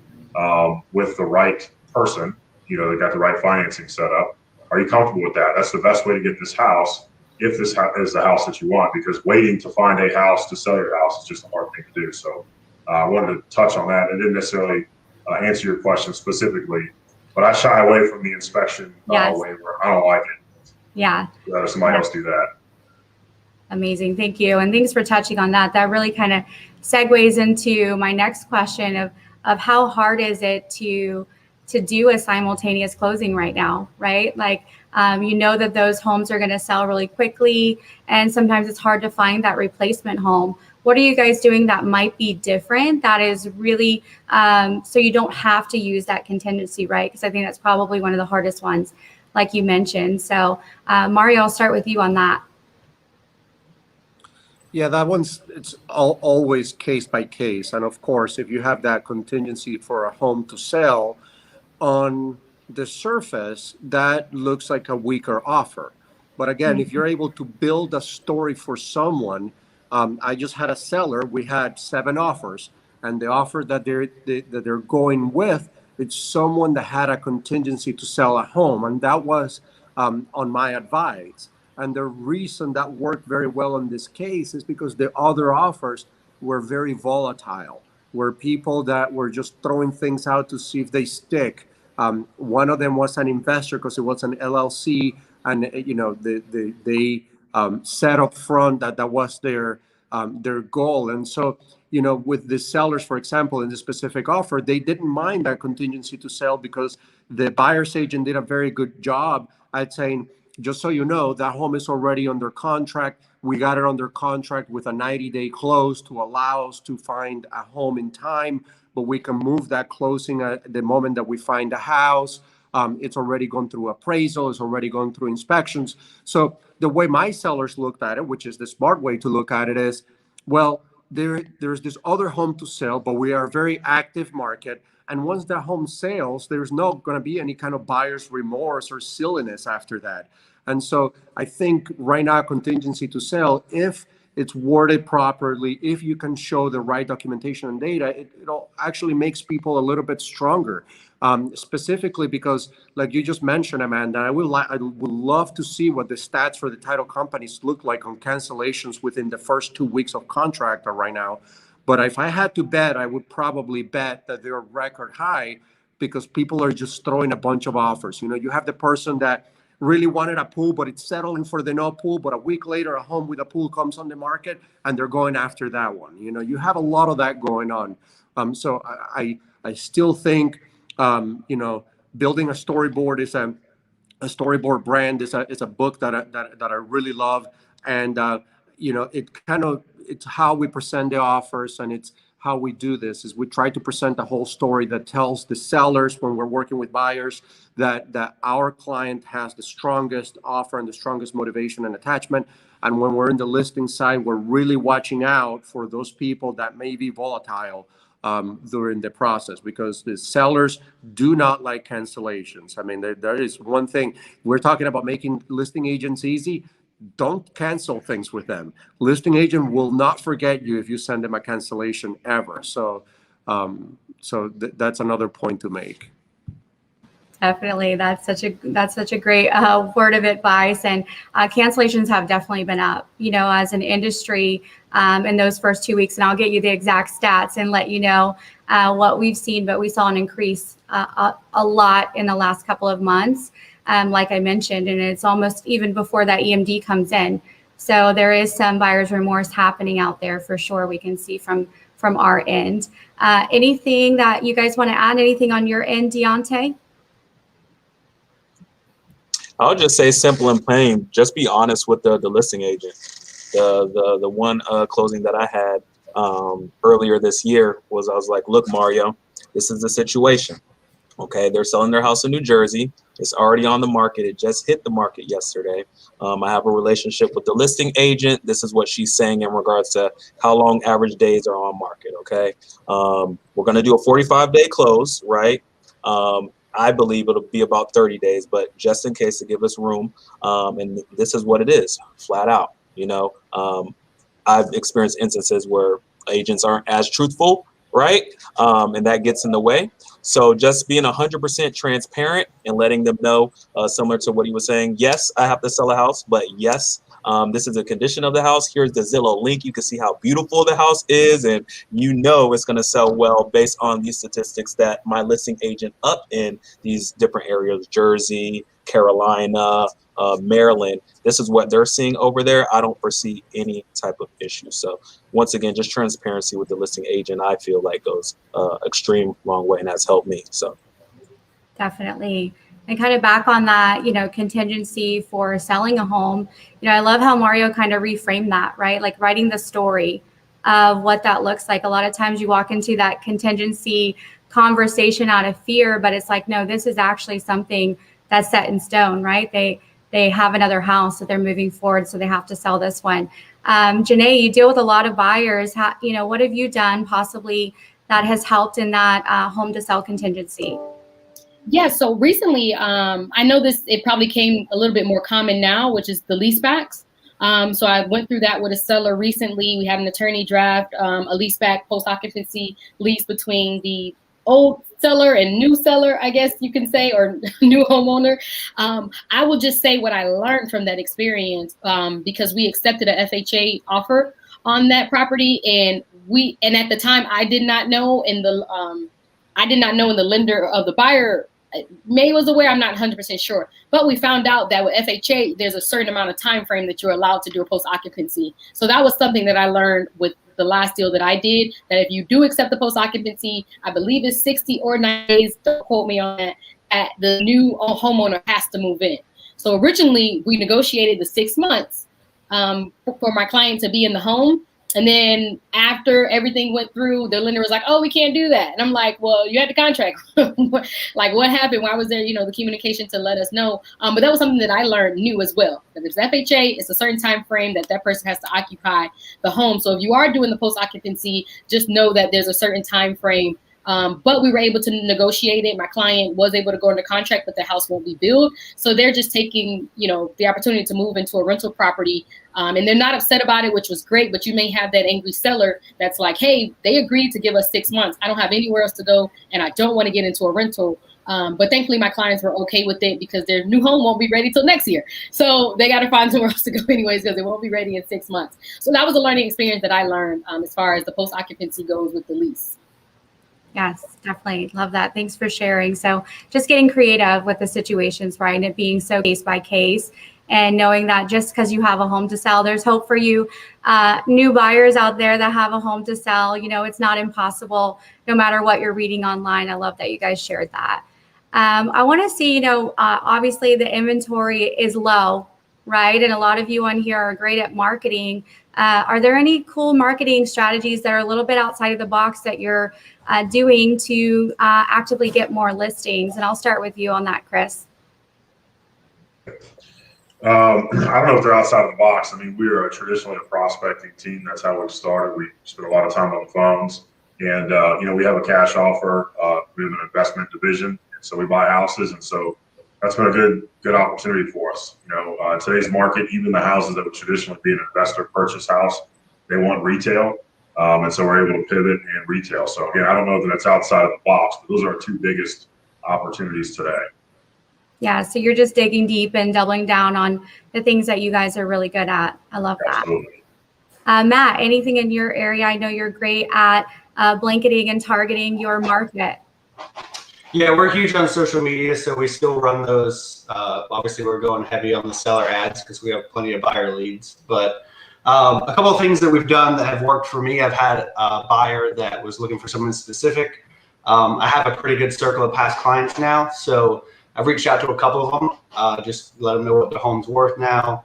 with the right person, you know, they got the right financing set up. Are you comfortable with that? That's the best way to get this house, if this is the house that you want, because waiting to find a house to sell your house is just a hard thing to do. So I wanted to touch on that. I didn't necessarily answer your question specifically, but I shy away from the inspection waiver. I don't like it. Yeah. Let somebody else do that. Amazing. Thank you. And thanks for touching on that. That really kind of segues into my next question of how hard is it to do a simultaneous closing right now, right? Like, you know that those homes are going to sell really quickly, and sometimes it's hard to find that replacement home. What are you guys doing that might be different that is really so you don't have to use that contingency, right? Because I think that's probably one of the hardest ones, like you mentioned. So Mario, I'll start with you on that. Yeah, it's always case by case. And of course, if you have that contingency for a home to sell, on the surface, that looks like a weaker offer. But again, if you're able to build a story for someone, I just had a seller, we had 7 offers. and the offer that they're going with, it's someone that had a contingency to sell a home, and that was on my advice. And the reason that worked very well in this case is because the other offers were very volatile, were people that were just throwing things out to see if they stick. One of them was an investor because it was an LLC, and they said up front that was their goal. And so, with the sellers, for example, in this specific offer, they didn't mind that contingency to sell because the buyer's agent did a very good job at saying, just so you know, that home is already under contract. We got it under contract with a 90-day close to allow us to find a home in time, but we can move that closing at the moment that we find a house. It's already gone through appraisal. It's already gone through inspections. So the way my sellers looked at it, which is the smart way to look at it, is, well, there's this other home to sell, but we are a very active market. And once that home sells, there's not going to be any kind of buyer's remorse or silliness after that. And so I think right now, contingency to sell, if it's worded properly, if you can show the right documentation and data, it actually makes people a little bit stronger. Specifically because, like you just mentioned, Amanda, I would love to see what the stats for the title companies look like on cancellations within the first 2 weeks of contract right now. But if I had to bet, I would probably bet that they're record high because people are just throwing a bunch of offers. You have the person that really wanted a pool, but it's settling for the no pool. But a week later, a home with a pool comes on the market, and they're going after that one. You have a lot of that going on. So I still think, building a storyboard is a storyboard brand is a book that I really love, and it's how we present the offers, and it's how we do this is we try to present a whole story that tells the sellers when we're working with buyers that our client has the strongest offer and the strongest motivation and attachment. And when we're in the listing side, we're really watching out for those people that may be volatile during the process, because the sellers do not like cancellations. I mean, there is one thing. We're talking about making listing agents easy. Don't cancel things with them. Listing agent will not forget you if you send them a cancellation ever. So, that's another point to make. Definitely, that's such a great word of advice. And cancellations have definitely been up, as an industry in those first 2 weeks. And I'll get you the exact stats and let you know what we've seen. But we saw an increase a lot in the last couple of months, like I mentioned, and it's almost even before that EMD comes in. So there is some buyer's remorse happening out there for sure. We can see from our end. Anything that you guys want to add? Anything on your end, Diante? I'll just say simple and plain, just be honest with the listing agent. The one closing that I had earlier this year was, I was like, look, Mario, this is the situation. Okay, they're selling their house in New Jersey. It's already on the market. It just hit the market yesterday. I have a relationship with the listing agent. This is what she's saying in regards to how long average days are on market, okay? We're going to do a 45-day close, right? I believe it'll be about 30 days, but just in case to give us room. And this is what it is, flat out. I've experienced instances where agents aren't as truthful, right? And that gets in the way. So just being 100% transparent and letting them know, similar to what he was saying, yes, I have to sell a house, but yes, this is a condition of the house. Here's the Zillow link. You can see how beautiful the house is, and it's going to sell well based on these statistics that my listing agent up in these different areas, Jersey, Carolina, Maryland. This is what they're seeing over there. I don't foresee any type of issue. So once again, just transparency with the listing agent, I feel like goes extreme long way, and that's helped me. So definitely. And kind of back on that, contingency for selling a home, I love how Mario kind of reframed that, right? Like writing the story of what that looks like. A lot of times you walk into that contingency conversation out of fear, but it's like, no, this is actually something that's set in stone, right? They have another house that they're moving forward, so they have to sell this one. Janae, you deal with a lot of buyers. What have you done possibly that has helped in that home to sell contingency? Yeah, so recently, I know it probably came a little bit more common now, which is the leasebacks. So I went through that with a seller recently. We had an attorney draft a lease back post-occupancy lease between the old seller and new seller, I guess you can say, or new homeowner. I will just say what I learned from that experience, because we accepted a FHA offer on that property, and at the time I did not know, and the lender of the buyer May was aware, I'm not 100% sure, but we found out that with FHA, there's a certain amount of time frame that you're allowed to do a post-occupancy. So that was something that I learned with the last deal that I did, that if you do accept the post-occupancy, I believe it's 60 or 90 days, don't quote me on that the new homeowner has to move in. So originally we negotiated the 6 months for my client to be in the home. And then after everything went through, the lender was like, oh, we can't do that. And I'm like, well, you had the contract. Like, what happened? Why was there, the communication to let us know? But that was something that I learned new as well. That there's FHA, it's a certain time frame that person has to occupy the home. So if you are doing the post-occupancy, just know that there's a certain time frame. But we were able to negotiate it. My client was able to go into contract, but the house won't be built. So they're just taking, the opportunity to move into a rental property. And they're not upset about it, which was great. But you may have that angry seller that's like, hey, they agreed to give us 6 months. I don't have anywhere else to go, and I don't want to get into a rental. But thankfully, my clients were okay with it because their new home won't be ready till next year. So they got to find somewhere else to go anyways, because it won't be ready in 6 months. So that was a learning experience that I learned as far as the post-occupancy goes with the lease. Yes, definitely. Love that. Thanks for sharing. So just getting creative with the situations, right? And it being so case by case, and knowing that just because you have a home to sell, there's hope for you. New buyers out there that have a home to sell, it's not impossible no matter what you're reading online. I love that you guys shared that. I want to see, obviously the inventory is low, right? And a lot of you on here are great at marketing. Are there any cool marketing strategies that are a little bit outside of the box that you're doing to actively get more listings? And I'll start with you on that, Chris. I don't know if they're outside of the box. I mean, we are traditionally a prospecting team. That's how we started. We spent a lot of time on the phones, and we have a cash offer. We have an investment division, and so we buy houses, and so that's been a good opportunity for us. In today's market, even the houses that would traditionally be an investor purchase house, they want retail, and so we're able to pivot and retail. So again, I don't know that that's outside of the box, but those are our two biggest opportunities today. Yeah, so you're just digging deep and doubling down on the things that you guys are really good at. I love that. Absolutely. Matt, anything in your area? I know you're great at blanketing and targeting your market. Yeah, we're huge on social media, so we still run those. Obviously, we're going heavy on the seller ads because we have plenty of buyer leads. But a couple of things that we've done that have worked for me. I've had a buyer that was looking for someone specific. I have a pretty good circle of past clients now, so I've reached out to a couple of them, just let them know what the home's worth now,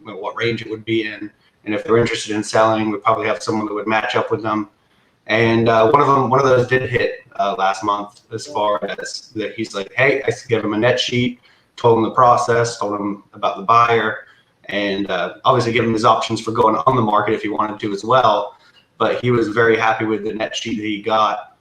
what range it would be in, and if they're interested in selling, we probably have someone that would match up with them. And one of those did hit last month, as far as that he's like, hey, I gave him a net sheet, told him the process, told him about the buyer, and obviously gave him his options for going on the market if he wanted to as well. But he was very happy with the net sheet that he got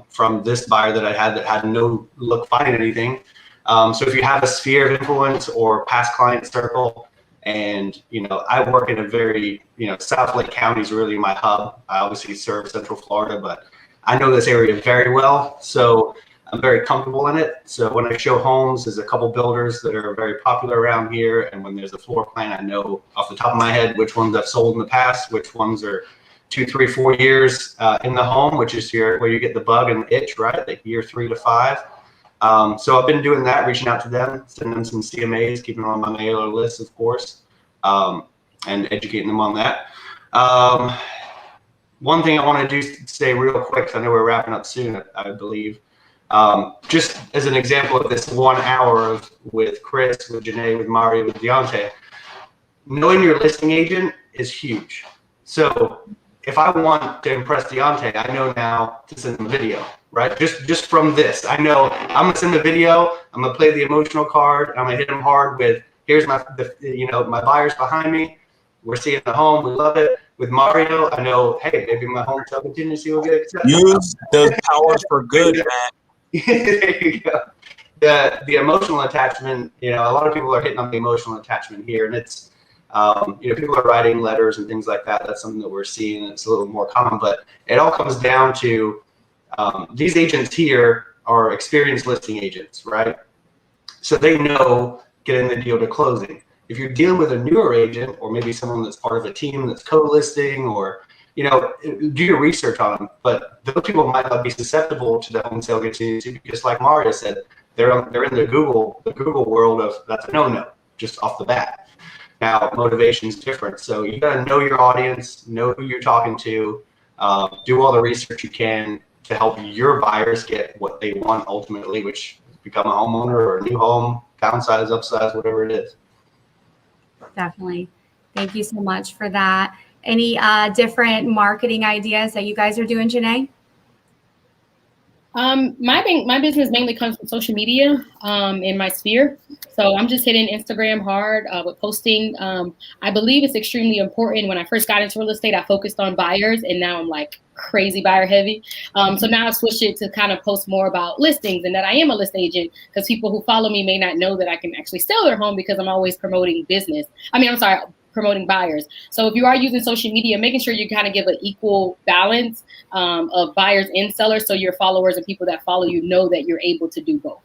from this buyer that I had that had no luck finding anything. So if you have a sphere of influence or past client circle, and I work in a very South Lake County is really my hub. I obviously serve Central Florida, but I know this area very well, so I'm very comfortable in it. So when I show homes, there's a couple builders that are very popular around here, and when there's a floor plan, I know off the top of my head which ones I've sold in the past, which ones are 2, 3, 4 years in the home, which is where you get the bug and the itch, right? Like year 3 to 5. So I've been doing that, reaching out to them, sending them some CMAs, keeping them on my mailer list, of course, and educating them on that. One thing I want to say real quick, because I know we're wrapping up soon, I believe. Just as an example of this 1 hour with Chris, with Janae, with Mario, with Diante, knowing your listing agent is huge. So if I want to impress Diante, I know now to send him a video, right? Just from this, I know I'm gonna send a video. I'm gonna play the emotional card. I'm gonna hit him hard with, here's my buyers behind me. We're seeing the home. We love it. With Mario, I know, hey, maybe my home sale contingency will get accepted. Use those powers for good, man. There you go. The emotional attachment. A lot of people are hitting on the emotional attachment here, and it's People are writing letters and things like that. That's something that we're seeing. It's a little more common, but it all comes down to these agents here are experienced listing agents, right? So they know getting the deal to closing. If you're dealing with a newer agent, or maybe someone that's part of a team that's co-listing, or do your research on them. But those people might not be susceptible to the home sale contingency because, like Mario said, they're in the Google world of that's a no-no just off the bat. Now, motivation is different, so you got to know your audience, know who you're talking to, do all the research you can to help your buyers get what they want ultimately, which is become a homeowner or a new home, downsize, upsize, whatever it is. Definitely. Thank you so much for that. Any different marketing ideas that you guys are doing, Janae? My business mainly comes from social media in my sphere. So I'm just hitting Instagram hard with posting. I believe it's extremely important. When I first got into real estate, I focused on buyers, and now I'm like crazy buyer heavy. So now I've switched it to kind of post more about listings and that I am a list agent, because people who follow me may not know that I can actually sell their home because I'm always promoting business. Promoting buyers. So if you are using social media, making sure you kind of give an equal balance of buyers and sellers, so your followers and people that follow you know that you're able to do both.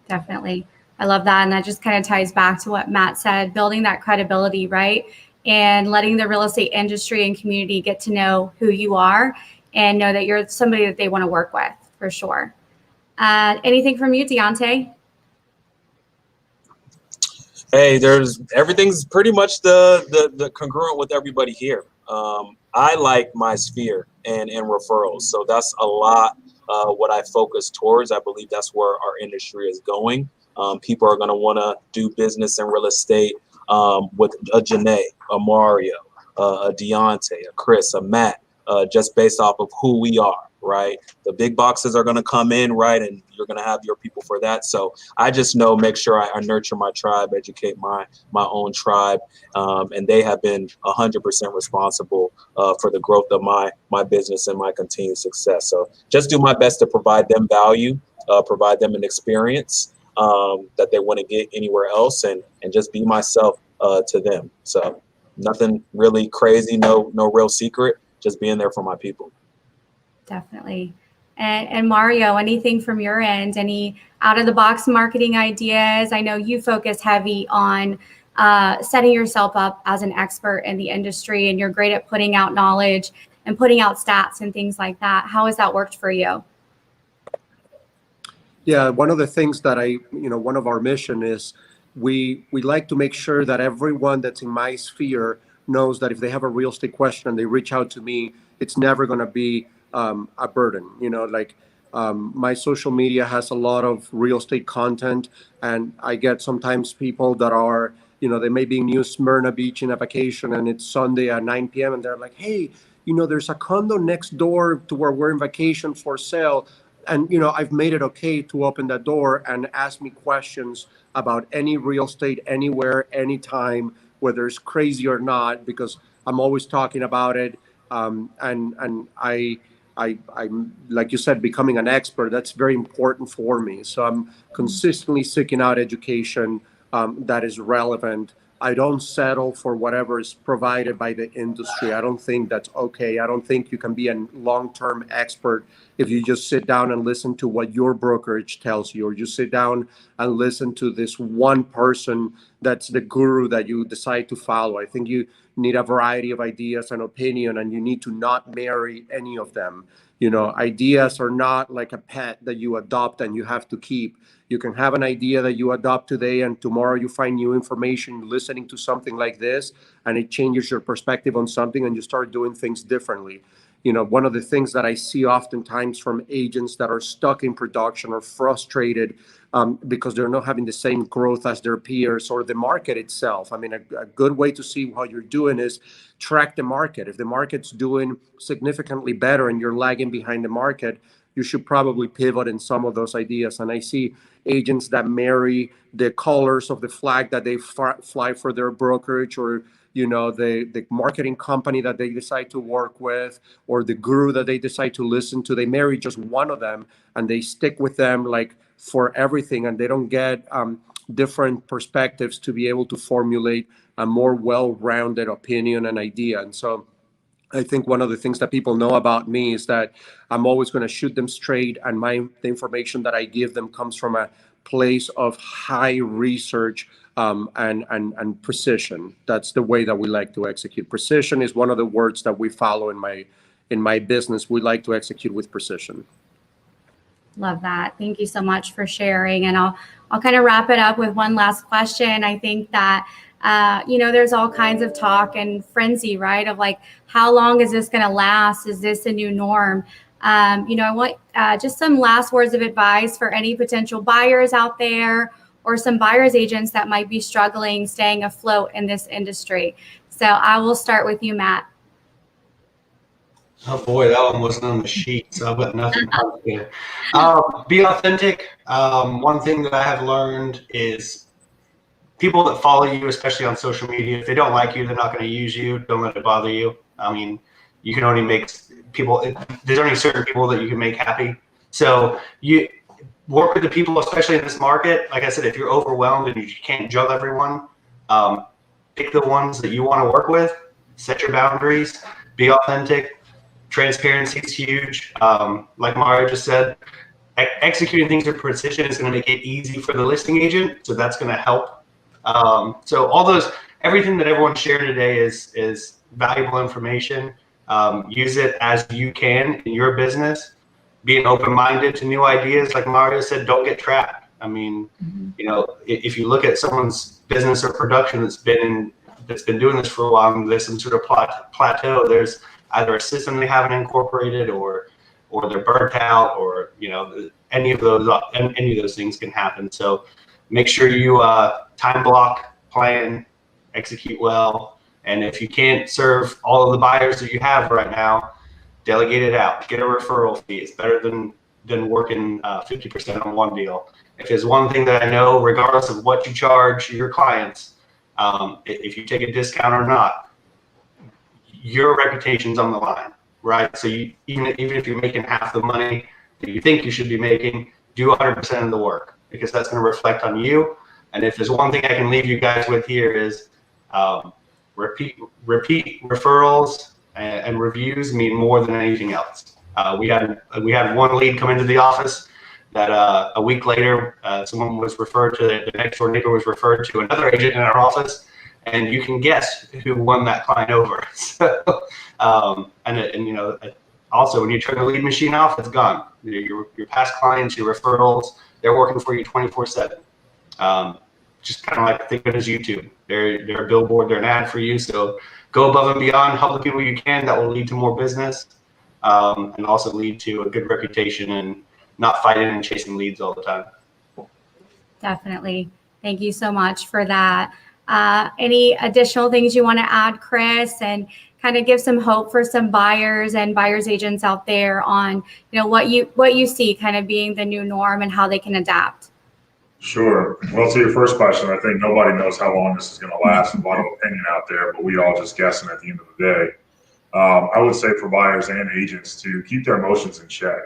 Definitely. I love that. And that just kind of ties back to what Matt said, building that credibility, right? And letting the real estate industry and community get to know who you are and know that you're somebody that they want to work with, for sure. Anything from you, Diante? Hey, everything's pretty much the congruent with everybody here. I like my sphere and referrals, so that's a lot what I focus towards. I believe that's where our industry is going. People are going to want to do business in real estate with a Janae, a Mario, a Diante, a Chris, a Matt, just based off of who we are, right? The big boxes are going to come in, right? And you're going to have your people for that. So I just know, make sure I nurture my tribe, educate my own tribe. And they have been 100% responsible for the growth of my business and my continued success. So just do my best to provide them value, provide them an experience that they want to get anywhere else, and just be myself to them. So nothing really crazy, no real secret, just being there for my people. Definitely. And Mario, anything from your end? Any out-of-the-box marketing ideas? I know you focus heavy on setting yourself up as an expert in the industry, and you're great at putting out knowledge and putting out stats and things like that. How has that worked for you? Yeah, one of the things that one of our mission is we like to make sure that everyone that's in my sphere knows that if they have a real estate question and they reach out to me, it's never going to be a burden. My social media has a lot of real estate content, and I get sometimes people that are, they may be in New Smyrna Beach in a vacation, and it's Sunday at 9 p.m. and they're like, hey, there's a condo next door to where we're in vacation for sale. And, I've made it okay to open that door and ask me questions about any real estate, anywhere, anytime, whether it's crazy or not, because I'm always talking about it. And I'm, like you said, becoming an expert. That's very important for me. So I'm consistently seeking out education that is relevant. I don't settle for whatever is provided by the industry. I don't think that's okay. I don't think you can be a long-term expert if you just sit down and listen to what your brokerage tells you, or you sit down and listen to this one person that's the guru that you decide to follow. I think you need a variety of ideas and opinion, and you need to not marry any of them. Ideas are not like a pet that you adopt and you have to keep. You can have an idea that you adopt today, and tomorrow you find new information listening to something like this, and it changes your perspective on something, and you start doing things differently. One of the things that I see oftentimes from agents that are stuck in production or frustrated because they're not having the same growth as their peers or the market itself. I mean, a good way to see how you're doing is track the market. If the market's doing significantly better and you're lagging behind the market, you should probably pivot in some of those ideas. And I see agents that marry the colors of the flag that they fly for their brokerage, or the marketing company that they decide to work with, or the guru that they decide to listen to. They marry just one of them and they stick with them like for everything, and they don't get different perspectives to be able to formulate a more well-rounded opinion and idea. And so I think one of the things that people know about me is that I'm always going to shoot them straight, and the information that I give them comes from a place of high research and precision. That's the way that we like to execute. Precision is one of the words that we follow in my business. We like to execute with precision. Love that. Thank you so much for sharing. And I'll kind of wrap it up with one last question. I think that there's all kinds of talk and frenzy, right? Of like, how long is this going to last? Is this a new norm? I want just some last words of advice for any potential buyers out there, or some buyer's agents that might be struggling staying afloat in this industry. So I will start with you, Matt. Oh boy, that one wasn't on the sheet, so I've got nothing here. Be authentic. One thing that I have learned is people that follow you, especially on social media, if they don't like you, they're not going to use you. Don't let it bother you. I mean, you can only make people, there's only certain people that you can make happy. So you work with the people, especially in this market. Like I said, if you're overwhelmed and you can't juggle everyone, pick the ones that you want to work with, set your boundaries, be authentic. Transparency is huge. Like Mario just said, executing things with precision is going to make it easy for the listing agent. So that's going to help. So everything that everyone shared today is valuable information. Use it as you can in your business. Being open-minded to new ideas, like Mario said, don't get trapped. I mean, if you look at someone's business or production that's been doing this for a while, and there's some sort of plateau. There's either a system they haven't incorporated, or they're burnt out, or any of those things can happen. So make sure you time block, plan, execute well, and if you can't serve all of the buyers that you have right now, delegate it out. Get a referral fee. It's better than working 50% on one deal. If there's one thing that I know, regardless of what you charge your clients, if you take a discount or not, your reputation's on the line, right? So even if you're making half the money that you think you should be making, do 100% of the work, because that's going to reflect on you. And if there's one thing I can leave you guys with here is repeat referrals and reviews mean more than anything else. We had one lead come into the office that a week later, someone was referred to, the next door neighbor was referred to another agent in our office. And you can guess who won that client over. So, also when you turn the lead machine off, it's gone. Your past clients, your referrals, they're working for you 24/7. Just kind of like think of it as YouTube. They're a billboard, they're an ad for you. So go above and beyond, help the people you can. That will lead to more business, and also lead to a good reputation, and not fighting and chasing leads all the time. Definitely. Thank you so much for that. Any additional things you want to add, Chris, and kind of give some hope for some buyers and buyers agents out there on, what you see kind of being the new norm and how they can adapt? Sure. Well, to your first question, I think nobody knows how long this is going to last. A lot of opinion out there, but we all just guessing at the end of the day. I would say for buyers and agents to keep their emotions in check.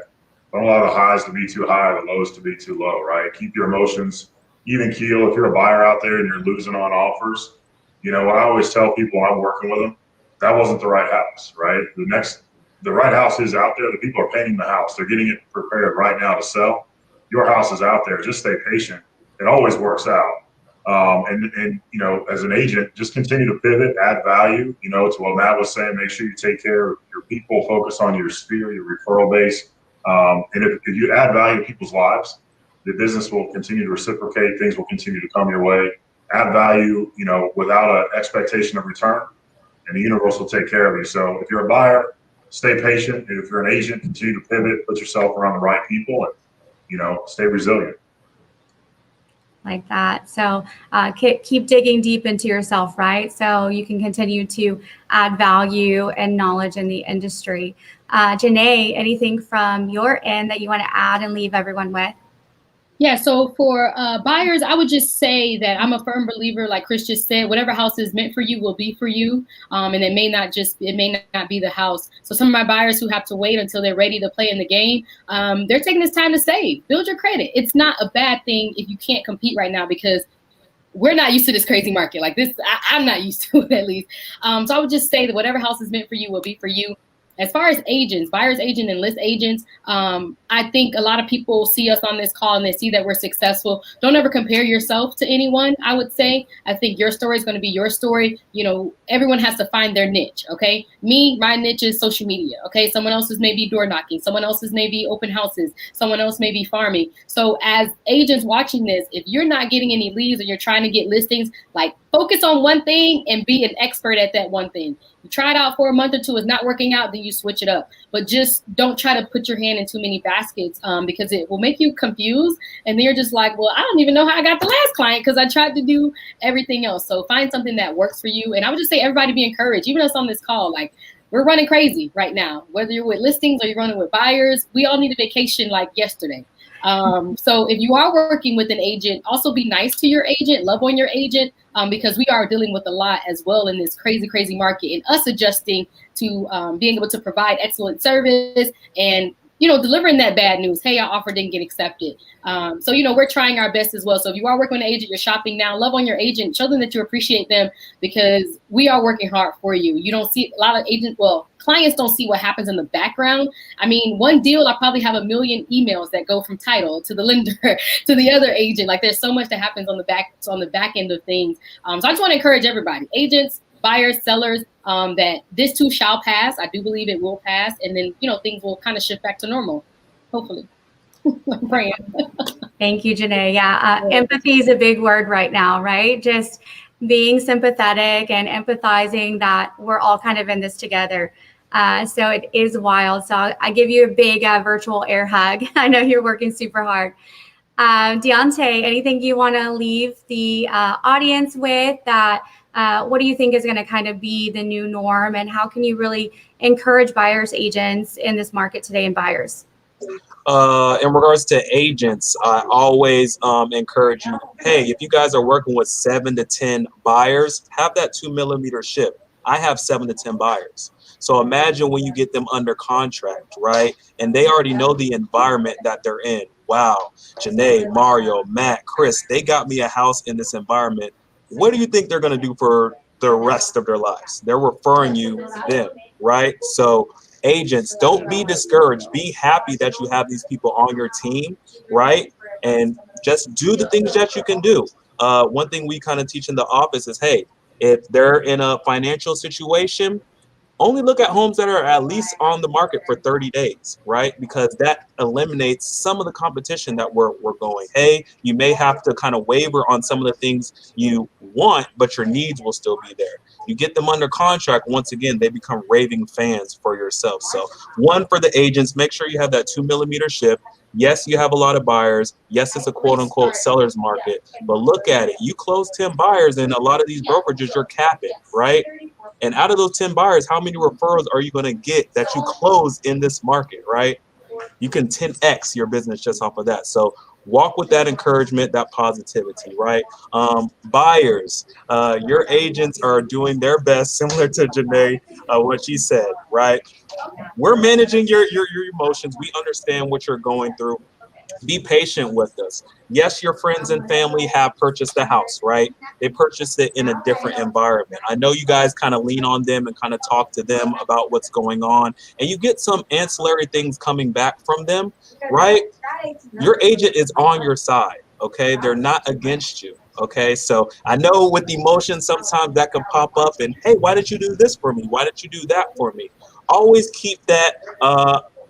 Don't allow the highs to be too high, the lows to be too low, right? Keep your emotions even keel. If you're a buyer out there and you're losing on offers, what I always tell people when I'm working with them, that wasn't the right house, right? The right house is out there. The people are painting the house. They're getting it prepared right now to sell. Your house is out there. Just stay patient. It always works out. And as an agent, just continue to pivot, add value. It's what Matt was saying. Make sure you take care of your people, focus on your sphere, your referral base. And if you add value to people's lives, the business will continue to reciprocate. Things will continue to come your way. Add value, without an expectation of return, and the universe will take care of you. So if you're a buyer, stay patient. And if you're an agent, continue to pivot, put yourself around the right people, and stay resilient. Like that. So keep digging deep into yourself, right? So you can continue to add value and knowledge in the industry. Janae, anything from your end that you want to add and leave everyone with? Yeah, so for buyers, I would just say that I'm a firm believer, like Chris just said, whatever house is meant for you will be for you. And it may not be the house. So some of my buyers who have to wait until they're ready to play in the game, they're taking this time to save, build your credit. It's not a bad thing if you can't compete right now, because we're not used to this crazy market like this. I'm not used to it, at least. So I would just say that whatever house is meant for you will be for you. As far as agents, buyer's agent and list agents, I think a lot of people see us on this call and they see that we're successful. Don't ever compare yourself to anyone, I would say. I think your story is going to be your story. You know, everyone has to find their niche, okay? My niche is social media, okay? Someone else's may be door knocking. Someone else's may be open houses. Someone else may be farming. So as agents watching this, if you're not getting any leads or you're trying to get listings, like, focus on one thing and be an expert at that one thing. You try it out for a month or two, it's not working out, then you switch it up. But just don't try to put your hand in too many baskets, because it will make you confused. And then you're just like, well, I don't even know how I got the last client because I tried to do everything else. So find something that works for you. And I would just say everybody be encouraged, even us on this call. Like, we're running crazy right now. Whether you're with listings or you're running with buyers, we all need a vacation like yesterday. So if you are working with an agent, also be nice to your agent, love on your agent, because we are dealing with a lot as well in this crazy, crazy market, and us adjusting to being able to provide excellent service and, you know, delivering that bad news. Hey, our offer didn't get accepted. So, you know, we're trying our best as well. So if you are working with an agent, you're shopping now, love on your agent, show them that you appreciate them, because we are working hard for you. You don't see a lot of agents, well, clients don't see what happens in the background. I mean, one deal, I probably have 1 million emails that go from title to the lender to the other agent. Like, there's so much that happens on the back end of things. So I just want to encourage everybody, agents, buyers, sellers, that this too shall pass. I do believe it will pass. And then, you know, things will kind of shift back to normal, hopefully. I'm praying. Thank you, Janae. Yeah, empathy is a big word right now, right? Just being sympathetic and empathizing that we're all kind of in this together. So it is wild. So I give you a big virtual air hug. I know you're working super hard. Diante, anything you want to leave the audience with that? What do you think is going to kind of be the new norm, and how can you really encourage buyers, agents in this market today, and buyers? In regards to agents, I always encourage you, hey, if you guys are working with 7 to 10 buyers, have that 2 millimeter ship. I have 7 to 10 buyers. So imagine when you get them under contract, right? And they already know the environment that they're in. Wow, Janae, Mario, Matt, Chris, they got me a house in this environment. What do you think they're going to do for the rest of their lives? They're referring you them, right? So agents, don't be discouraged. Be happy that you have these people on your team, right? And just do the things that you can do. One thing we kind of teach in the office is, hey, if they're in a financial situation, only look at homes that are at least on the market for 30 days, right? Because that eliminates some of the competition that we're going. Hey, you may have to kind of waver on some of the things you want, but your needs will still be there. You get them under contract, once again, they become raving fans for yourself. So one, for the agents, make sure you have that 2 millimeter ship. Yes, you have a lot of buyers. Yes, it's a quote unquote seller's market, but look at it. You close 10 buyers and a lot of these brokerages, you're capping, right? And out of those 10 buyers, how many referrals are you going to get that you close in this market, right? You can 10x your business just off of that. So walk with that encouragement, that positivity, right? Buyers, your agents are doing their best, similar to Janae, what she said, right? We're managing your emotions. We understand what you're going through. Be patient with us. Yes, your friends and family have purchased the house, right? They purchased it in a different environment. I know you guys kind of lean on them and kind of talk to them about what's going on, and you get some ancillary things coming back from them, right? Your agent is on your side, okay? They're not against you, okay? So I know with emotions, sometimes that can pop up and, hey, why did you do this for me? Why did you do that for me? Always keep that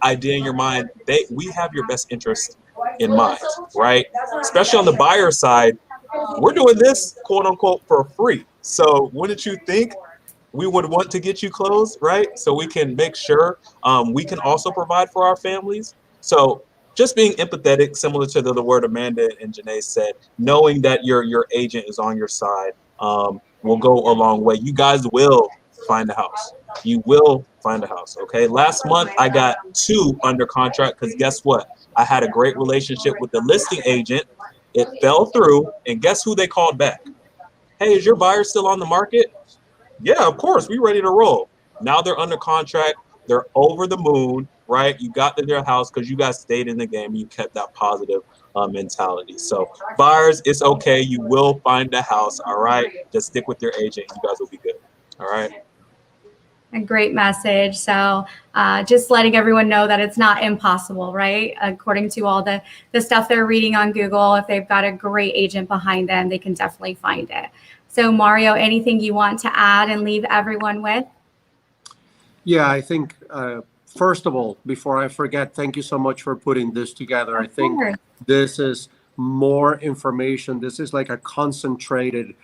idea in your mind. We have your best interest in mind, right? Especially on the buyer side, we're doing this quote unquote for free. So wouldn't you think we would want to get you closed, right? So we can make sure we can also provide for our families. So just being empathetic, similar to the word Amanda and Janae said, knowing that your agent is on your side will go a long way. You guys will find a house. You will find a house, okay? Last month, I got 2 under contract because guess what? I had a great relationship with the listing agent. It fell through, and guess who they called back? Hey, is your buyer still on the market? Yeah, of course, we ready to roll. Now they're under contract. They're over the moon, right? You got to their house because you guys stayed in the game. You kept that positive mentality. So buyers, it's okay. You will find a house, all right? Just stick with your agent. You guys will be good, all right? A great message. So just letting everyone know that it's not impossible, right? According to all the stuff they're reading on Google, if they've got a great agent behind them, they can definitely find it. So Mario, anything you want to add and leave everyone with? Yeah, I think, first of all, before I forget, thank you so much for putting this together. I think this is more information. This is like a concentrated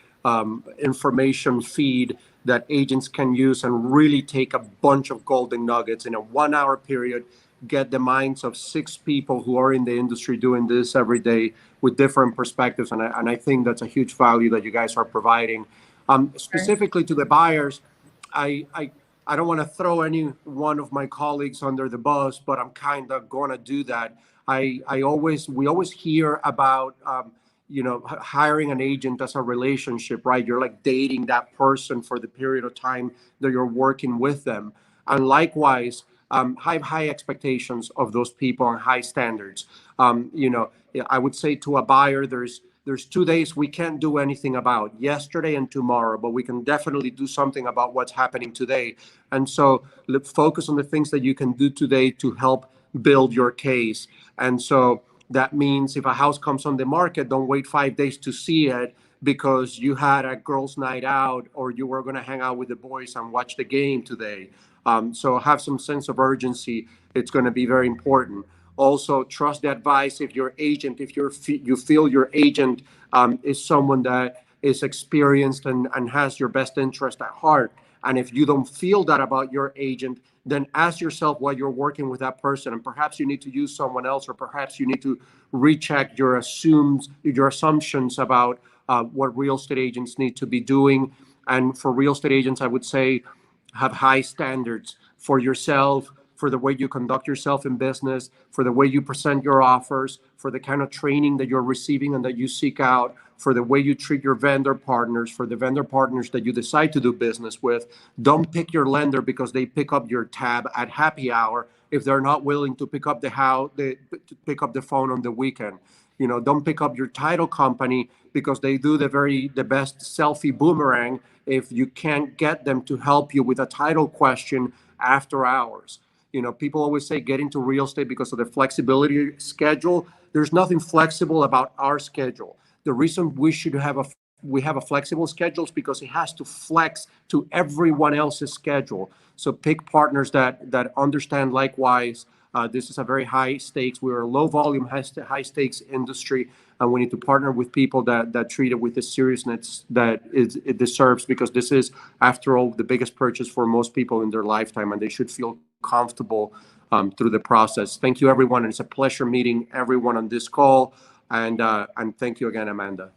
information feed that agents can use and really take a bunch of golden nuggets in a 1 hour period, get the minds of 6 people who are in the industry doing this every day with different perspectives. And I think that's a huge value that you guys are providing. Specifically to the buyers, I don't want to throw any one of my colleagues under the bus, but I'm kind of going to do that. We always hear about, hiring an agent as a relationship, right? You're like dating that person for the period of time that you're working with them. And likewise, high expectations of those people and high standards. I would say to a buyer, there's 2 days we can't do anything about, yesterday and tomorrow, but we can definitely do something about what's happening today. And so let's focus on the things that you can do today to help build your case. And so that means if a house comes on the market, don't wait 5 days to see it because you had a girls' night out or you were going to hang out with the boys and watch the game today. So have some sense of urgency. It's going to be very important. Also, trust the advice if your agent, if you feel your agent is someone that is experienced and has your best interest at heart. And if you don't feel that about your agent, then ask yourself why you're working with that person. And perhaps you need to use someone else, or perhaps you need to recheck your assumptions about what real estate agents need to be doing. And for real estate agents, I would say have high standards for yourself, for the way you conduct yourself in business, for the way you present your offers, for the kind of training that you're receiving and that you seek out, for the way you treat your vendor partners, for the vendor partners that you decide to do business with. Don't pick your lender because they pick up your tab at happy hour if they're not willing to pick up the phone on the weekend. Don't pick up your title company because they do the best selfie boomerang if you can't get them to help you with a title question after hours. People always say get into real estate because of the flexibility schedule. There's nothing flexible about our schedule. The reason we have a flexible schedule is because it has to flex to everyone else's schedule. So pick partners that understand likewise. This is a very high stakes. We're a low volume, high stakes industry, and we need to partner with people that treat it with the seriousness that it deserves, because this is, after all, the biggest purchase for most people in their lifetime, and they should feel comfortable through the process. Thank you, everyone. And it's a pleasure meeting everyone on this call. And thank you again, Amanda.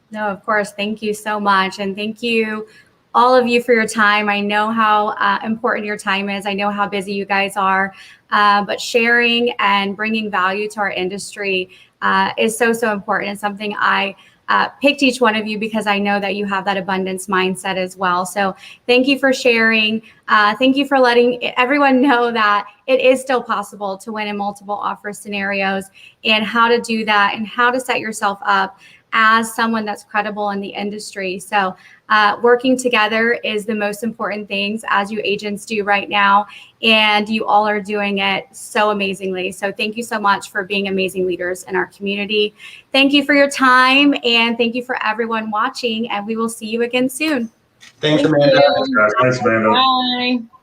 No, of course. Thank you so much. And thank you, all of you, for your time. I know how important your time is. I know how busy you guys are. But sharing and bringing value to our industry is so important. It's something I picked each one of you because I know that you have that abundance mindset as well. So thank you for sharing. Thank you for letting everyone know that it is still possible to win in multiple offer scenarios, and how to do that and how to set yourself up as someone that's credible in the industry. So working together is the most important things, as you agents do right now, and you all are doing it so amazingly. So thank you so much for being amazing leaders in our community. Thank you for your time, and thank you for everyone watching, and we will see you again soon. Thanks, Amanda. Thanks, guys. Thanks, Amanda. Bye.